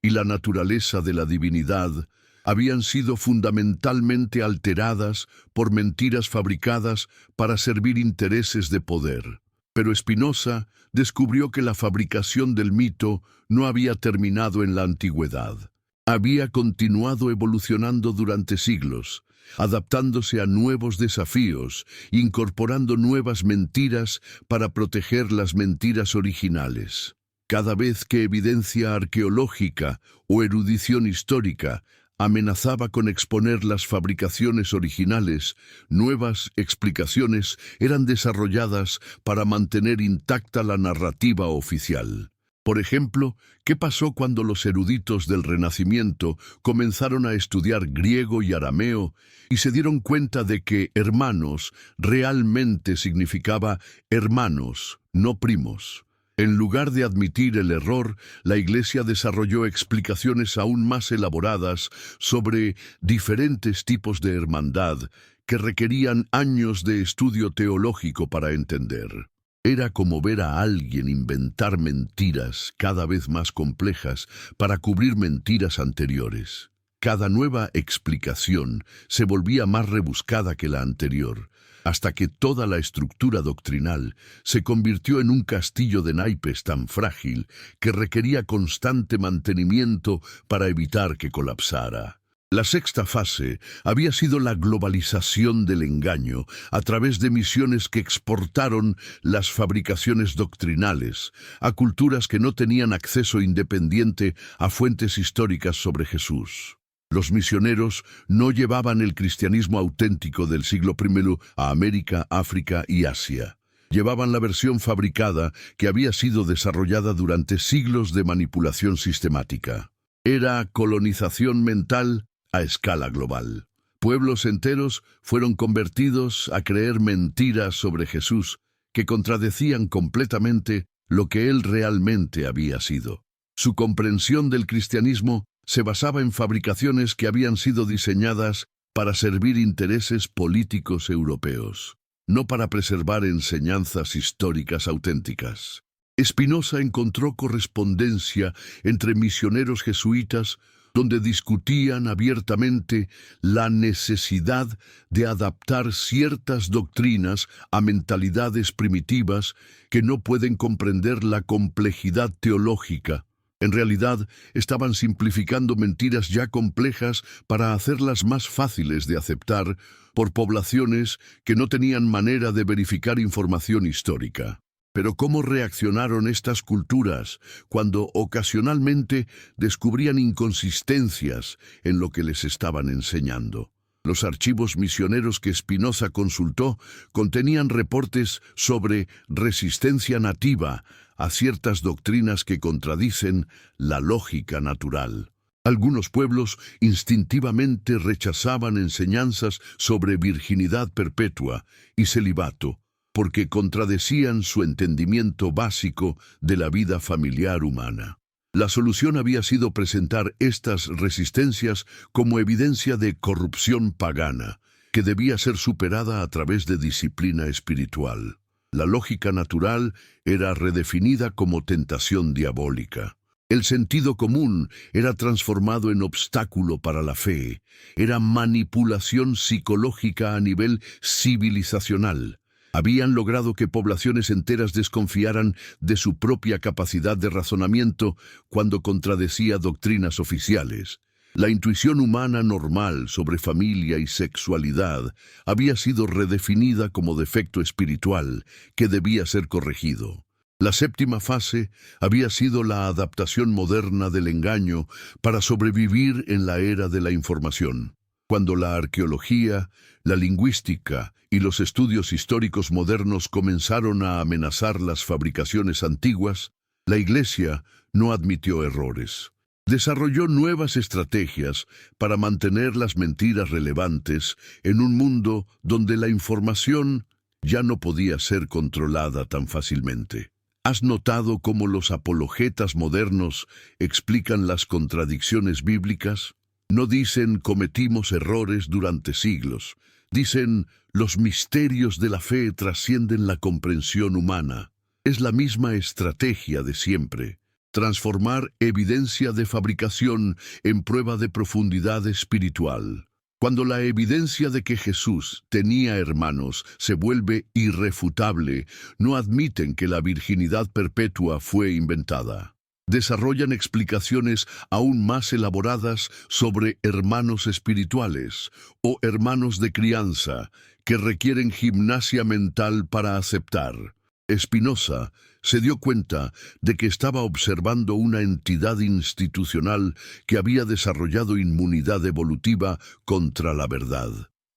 y la naturaleza de la divinidad habían sido fundamentalmente alteradas por mentiras fabricadas para servir intereses de poder. Pero Spinoza descubrió que la fabricación del mito no había terminado en la antigüedad. Había continuado evolucionando durante siglos, adaptándose a nuevos desafíos, incorporando nuevas mentiras para proteger las mentiras originales. Cada vez que evidencia arqueológica o erudición histórica amenazaba con exponer las fabricaciones originales, nuevas explicaciones eran desarrolladas para mantener intacta la narrativa oficial. Por ejemplo, ¿qué pasó cuando los eruditos del Renacimiento comenzaron a estudiar griego y arameo y se dieron cuenta de que hermanos realmente significaba hermanos, no primos? En lugar de admitir el error, la Iglesia desarrolló explicaciones aún más elaboradas sobre diferentes tipos de hermandad que requerían años de estudio teológico para entender. Era como ver a alguien inventar mentiras cada vez más complejas para cubrir mentiras anteriores. Cada nueva explicación se volvía más rebuscada que la anterior, hasta que toda la estructura doctrinal se convirtió en un castillo de naipes tan frágil que requería constante mantenimiento para evitar que colapsara. La sexta fase había sido la globalización del engaño a través de misiones que exportaron las fabricaciones doctrinales a culturas que no tenían acceso independiente a fuentes históricas sobre Jesús. Los misioneros no llevaban el cristianismo auténtico del siglo I a América, África y Asia. Llevaban la versión fabricada que había sido desarrollada durante siglos de manipulación sistemática. Era colonización mental a escala global. Pueblos enteros fueron convertidos a creer mentiras sobre Jesús que contradecían completamente lo que él realmente había sido. Su comprensión del cristianismo se basaba en fabricaciones que habían sido diseñadas para servir intereses políticos europeos. no para preservar enseñanzas históricas auténticas. Spinoza encontró correspondencia entre misioneros jesuitas donde discutían abiertamente la necesidad de adaptar ciertas doctrinas a mentalidades primitivas que no pueden comprender la complejidad teológica. En realidad, estaban simplificando mentiras ya complejas para hacerlas más fáciles de aceptar por poblaciones que no tenían manera de verificar información histórica. Pero ¿cómo reaccionaron estas culturas cuando ocasionalmente descubrían inconsistencias en lo que les estaban enseñando? Los archivos misioneros que Spinoza consultó contenían reportes sobre resistencia nativa a ciertas doctrinas que contradicen la lógica natural. Algunos pueblos instintivamente rechazaban enseñanzas sobre virginidad perpetua y celibato, porque contradecían su entendimiento básico de la vida familiar humana. La solución había sido presentar estas resistencias como evidencia de corrupción pagana, que debía ser superada a través de disciplina espiritual. La lógica natural era redefinida como tentación diabólica. El sentido común era transformado en obstáculo para la fe. Era manipulación psicológica a nivel civilizacional. Habían logrado que poblaciones enteras desconfiaran de su propia capacidad de razonamiento cuando contradecía doctrinas oficiales. La intuición humana normal sobre familia y sexualidad había sido redefinida como defecto espiritual que debía ser corregido. La séptima fase había sido la adaptación moderna del engaño para sobrevivir en la era de la información. Cuando la arqueología, la lingüística y los estudios históricos modernos comenzaron a amenazar las fabricaciones antiguas, la Iglesia no admitió errores. Desarrolló nuevas estrategias para mantener las mentiras relevantes en un mundo donde la información ya no podía ser controlada tan fácilmente. ¿Has notado cómo los apologetas modernos explican las contradicciones bíblicas? No dicen cometimos errores durante siglos. Dicen los misterios de la fe trascienden la comprensión humana. Es la misma estrategia de siempre. Transformar evidencia de fabricación en prueba de profundidad espiritual. Cuando la evidencia de que Jesús tenía hermanos se vuelve irrefutable, no admiten que la virginidad perpetua fue inventada. Desarrollan explicaciones aún más elaboradas sobre hermanos espirituales o hermanos de crianza que requieren gimnasia mental para aceptar. Spinoza se dio cuenta de que estaba observando una entidad institucional que había desarrollado inmunidad evolutiva contra la verdad.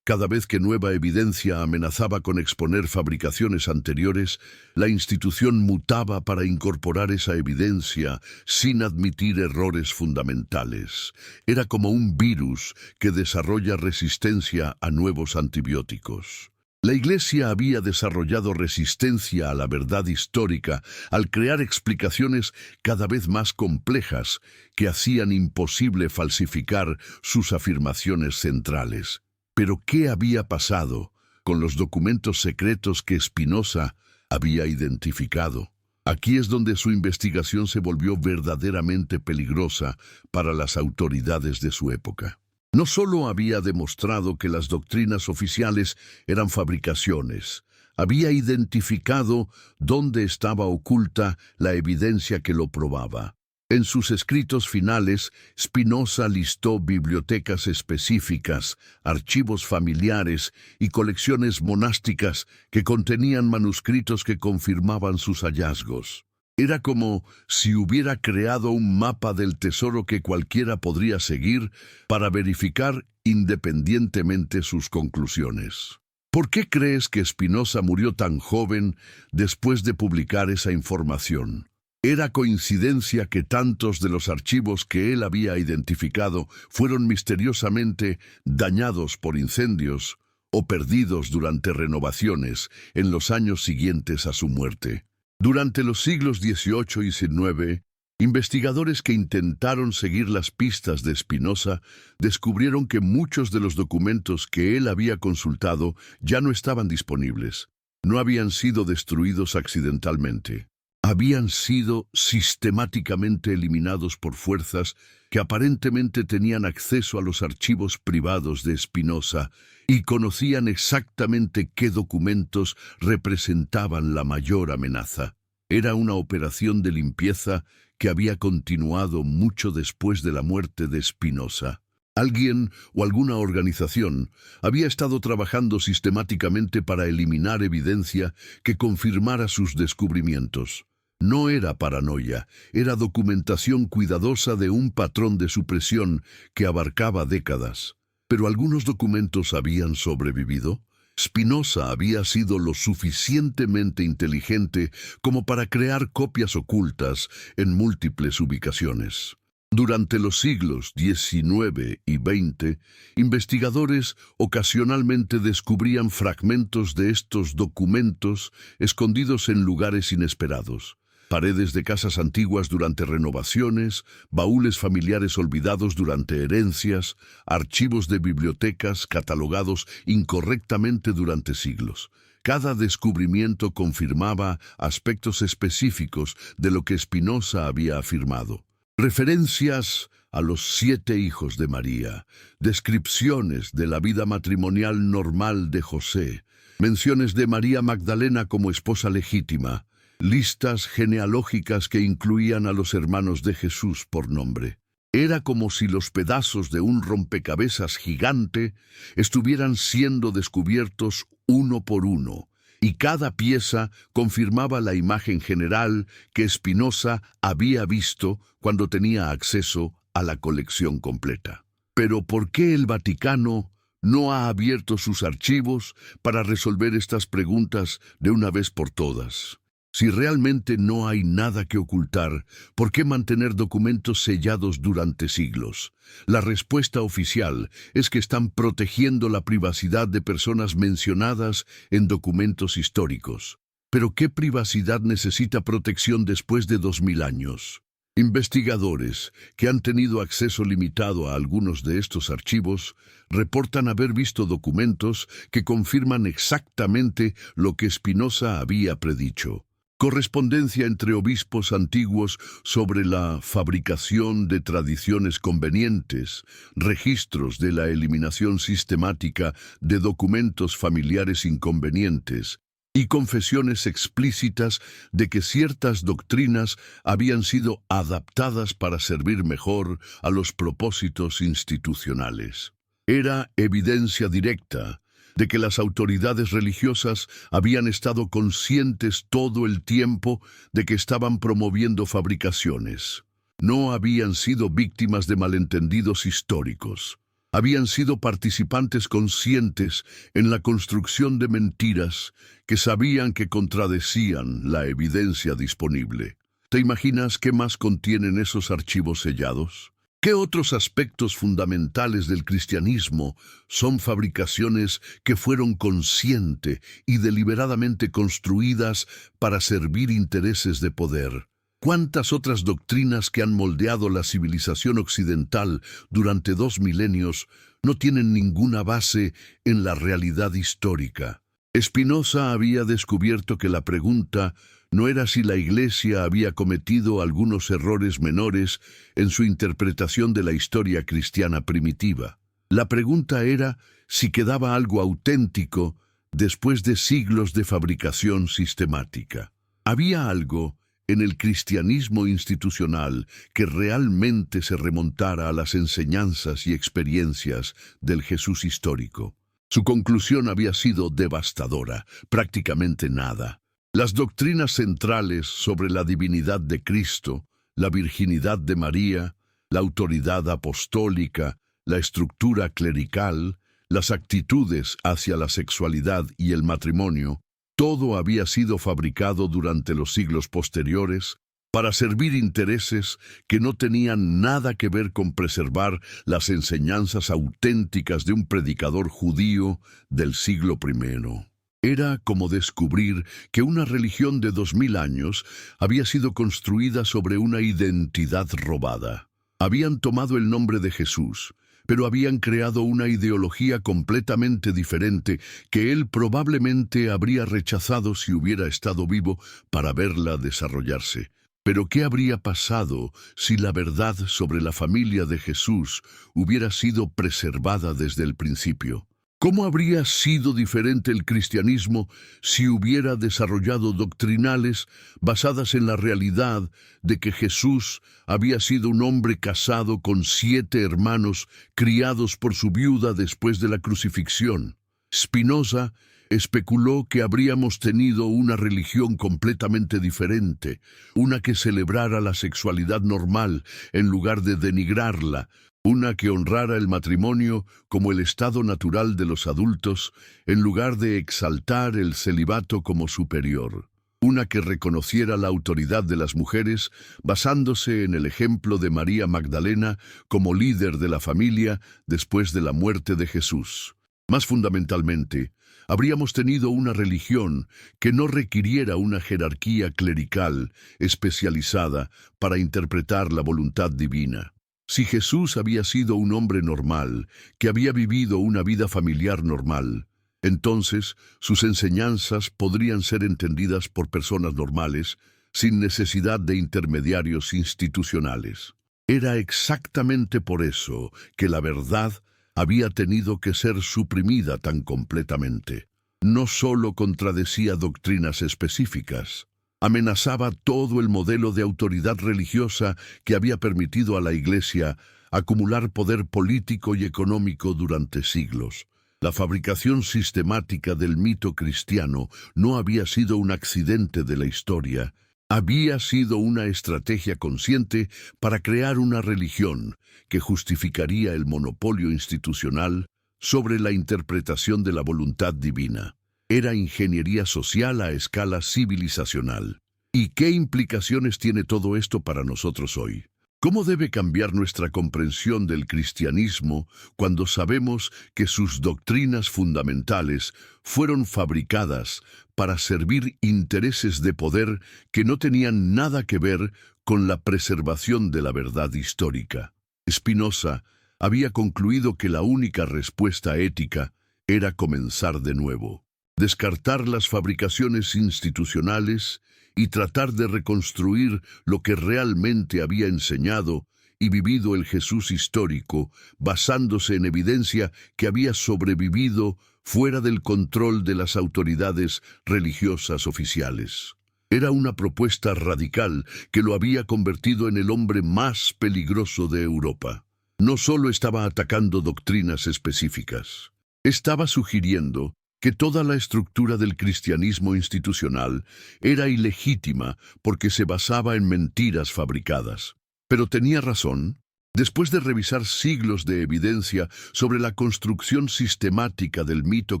Cada vez que nueva evidencia amenazaba con exponer fabricaciones anteriores, la institución mutaba para incorporar esa evidencia sin admitir errores fundamentales. Era como un virus que desarrolla resistencia a nuevos antibióticos. La Iglesia había desarrollado resistencia a la verdad histórica al crear explicaciones cada vez más complejas que hacían imposible falsificar sus afirmaciones centrales. Pero ¿qué había pasado con los documentos secretos que Spinoza había identificado? Aquí es donde su investigación se volvió verdaderamente peligrosa para las autoridades de su época. No solo había demostrado que las doctrinas oficiales eran fabricaciones, había identificado dónde estaba oculta la evidencia que lo probaba. En sus escritos finales, Spinoza listó bibliotecas específicas, archivos familiares y colecciones monásticas que contenían manuscritos que confirmaban sus hallazgos. Era como si hubiera creado un mapa del tesoro que cualquiera podría seguir para verificar independientemente sus conclusiones. ¿Por qué crees que Spinoza murió tan joven después de publicar esa información? ¿Era coincidencia que tantos de los archivos que él había identificado fueron misteriosamente dañados por incendios o perdidos durante renovaciones en los años siguientes a su muerte? Durante los siglos XVIII y XIX, Investigadores que intentaron seguir las pistas de Spinoza descubrieron que muchos de los documentos que él había consultado ya no estaban disponibles. No habían sido destruidos accidentalmente. Habían sido sistemáticamente eliminados por fuerzas que aparentemente tenían acceso a los archivos privados de Spinoza y conocían exactamente qué documentos representaban la mayor amenaza. Era una operación de limpieza que había continuado mucho después de la muerte de Spinoza. Alguien o alguna organización había estado trabajando sistemáticamente para eliminar evidencia que confirmara sus descubrimientos. No era paranoia, era documentación cuidadosa de un patrón de supresión que abarcaba décadas. Pero algunos documentos habían sobrevivido. Spinoza había sido lo suficientemente inteligente como para crear copias ocultas en múltiples ubicaciones. Durante los siglos XIX y XX, investigadores ocasionalmente descubrían fragmentos de estos documentos escondidos en lugares inesperados. Paredes de casas antiguas durante renovaciones, baúles familiares olvidados durante herencias, archivos de bibliotecas catalogados incorrectamente durante siglos. Cada descubrimiento confirmaba aspectos específicos de lo que Spinoza había afirmado. Referencias a los 7 hijos de María, descripciones de la vida matrimonial normal de José, menciones de María Magdalena como esposa legítima, listas genealógicas que incluían a los hermanos de Jesús por nombre. Era como si los pedazos de un rompecabezas gigante estuvieran siendo descubiertos uno por uno, y cada pieza confirmaba la imagen general que Spinoza había visto cuando tenía acceso a la colección completa. Pero ¿por qué el Vaticano no ha abierto sus archivos para resolver estas preguntas de una vez por todas? Si realmente no hay nada que ocultar, ¿por qué mantener documentos sellados durante siglos? La respuesta oficial es que están protegiendo la privacidad de personas mencionadas en documentos históricos. ¿Pero qué privacidad necesita protección después de 2000 años? Investigadores que han tenido acceso limitado a algunos de estos archivos reportan haber visto documentos que confirman exactamente lo que Spinoza había predicho. Correspondencia entre obispos antiguos sobre la fabricación de tradiciones convenientes, registros de la eliminación sistemática de documentos familiares inconvenientes y confesiones explícitas de que ciertas doctrinas habían sido adaptadas para servir mejor a los propósitos institucionales. Era evidencia directa de que las autoridades religiosas habían estado conscientes todo el tiempo de que estaban promoviendo fabricaciones. No habían sido víctimas de malentendidos históricos. Habían sido participantes conscientes en la construcción de mentiras que sabían que contradecían la evidencia disponible. ¿Te imaginas qué más contienen esos archivos sellados? ¿Qué otros aspectos fundamentales del cristianismo son fabricaciones que fueron consciente y deliberadamente construidas para servir intereses de poder? ¿Cuántas otras doctrinas que han moldeado la civilización occidental durante 2 milenios no tienen ninguna base en la realidad histórica? Spinoza había descubierto que la pregunta no era si la Iglesia había cometido algunos errores menores en su interpretación de la historia cristiana primitiva. La pregunta era si quedaba algo auténtico después de siglos de fabricación sistemática. ¿Había algo en el cristianismo institucional que realmente se remontara a las enseñanzas y experiencias del Jesús histórico? Su conclusión había sido devastadora: prácticamente nada. Las doctrinas centrales sobre la divinidad de Cristo, la virginidad de María, la autoridad apostólica, la estructura clerical, las actitudes hacia la sexualidad y el matrimonio, todo había sido fabricado durante los siglos posteriores para servir intereses que no tenían nada que ver con preservar las enseñanzas auténticas de un predicador judío del siglo I. Era como descubrir que una religión de 2000 años había sido construida sobre una identidad robada. Habían tomado el nombre de Jesús, pero habían creado una ideología completamente diferente que él probablemente habría rechazado si hubiera estado vivo para verla desarrollarse. Pero ¿qué habría pasado si la verdad sobre la familia de Jesús hubiera sido preservada desde el principio? ¿Cómo habría sido diferente el cristianismo si hubiera desarrollado doctrinales basadas en la realidad de que Jesús había sido un hombre casado con 7 hermanos criados por su viuda después de la crucifixión? Spinoza especuló que habríamos tenido una religión completamente diferente, una que celebrara la sexualidad normal en lugar de denigrarla, una que honrara el matrimonio como el estado natural de los adultos en lugar de exaltar el celibato como superior, una que reconociera la autoridad de las mujeres basándose en el ejemplo de María Magdalena como líder de la familia después de la muerte de Jesús. Más fundamentalmente, habríamos tenido una religión que no requiriera una jerarquía clerical especializada para interpretar la voluntad divina. Si Jesús había sido un hombre normal, que había vivido una vida familiar normal, entonces sus enseñanzas podrían ser entendidas por personas normales, sin necesidad de intermediarios institucionales. Era exactamente por eso que la verdad había tenido que ser suprimida tan completamente. No solo contradecía doctrinas específicas, amenazaba todo el modelo de autoridad religiosa que había permitido a la Iglesia acumular poder político y económico durante siglos. La fabricación sistemática del mito cristiano no había sido un accidente de la historia, había sido una estrategia consciente para crear una religión que justificaría el monopolio institucional sobre la interpretación de la voluntad divina. Era ingeniería social a escala civilizacional. ¿Y qué implicaciones tiene todo esto para nosotros hoy? ¿Cómo debe cambiar nuestra comprensión del cristianismo cuando sabemos que sus doctrinas fundamentales fueron fabricadas para servir intereses de poder que no tenían nada que ver con la preservación de la verdad histórica? Spinoza había concluido que la única respuesta ética era comenzar de nuevo, descartar las fabricaciones institucionales y tratar de reconstruir lo que realmente había enseñado y vivido el Jesús histórico, basándose en evidencia que había sobrevivido fuera del control de las autoridades religiosas oficiales. Era una propuesta radical que lo había convertido en el hombre más peligroso de Europa. No solo estaba atacando doctrinas específicas, estaba sugiriendo que toda la estructura del cristianismo institucional era ilegítima porque se basaba en mentiras fabricadas. Pero tenía razón. Después de revisar siglos de evidencia sobre la construcción sistemática del mito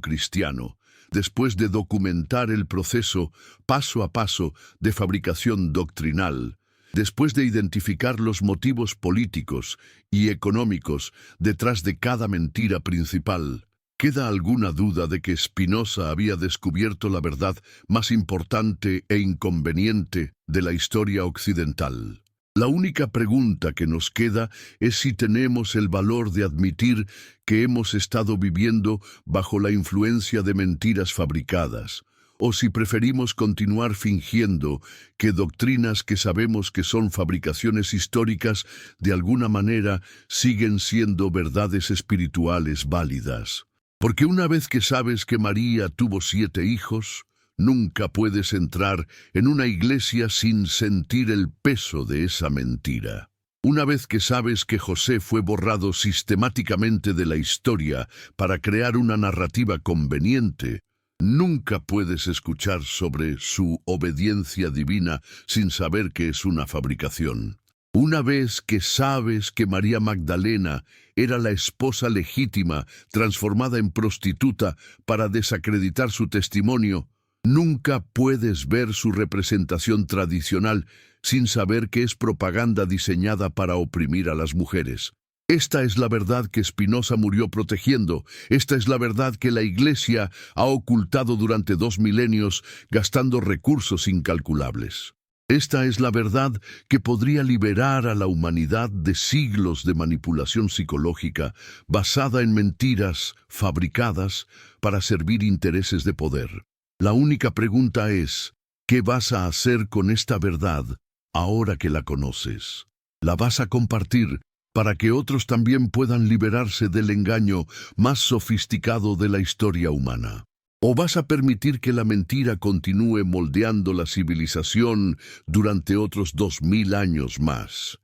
cristiano, después de documentar el proceso paso a paso de fabricación doctrinal, después de identificar los motivos políticos y económicos detrás de cada mentira principal, ¿queda alguna duda de que Spinoza había descubierto la verdad más importante e inconveniente de la historia occidental? La única pregunta que nos queda es si tenemos el valor de admitir que hemos estado viviendo bajo la influencia de mentiras fabricadas, o si preferimos continuar fingiendo que doctrinas que sabemos que son fabricaciones históricas de alguna manera siguen siendo verdades espirituales válidas. Porque una vez que sabes que María tuvo 7 hijos, nunca puedes entrar en una iglesia sin sentir el peso de esa mentira. Una vez que sabes que José fue borrado sistemáticamente de la historia para crear una narrativa conveniente, nunca puedes escuchar sobre su obediencia divina sin saber que es una fabricación. Una vez que sabes que María Magdalena era la esposa legítima transformada en prostituta para desacreditar su testimonio, nunca puedes ver su representación tradicional sin saber que es propaganda diseñada para oprimir a las mujeres. Esta es la verdad que Spinoza murió protegiendo. Esta es la verdad que la Iglesia ha ocultado durante 2 milenios, gastando recursos incalculables. Esta es la verdad que podría liberar a la humanidad de siglos de manipulación psicológica basada en mentiras fabricadas para servir intereses de poder. La única pregunta es, ¿qué vas a hacer con esta verdad ahora que la conoces? ¿La vas a compartir para que otros también puedan liberarse del engaño más sofisticado de la historia humana? ¿O vas a permitir que la mentira continúe moldeando la civilización durante otros 2000 años más?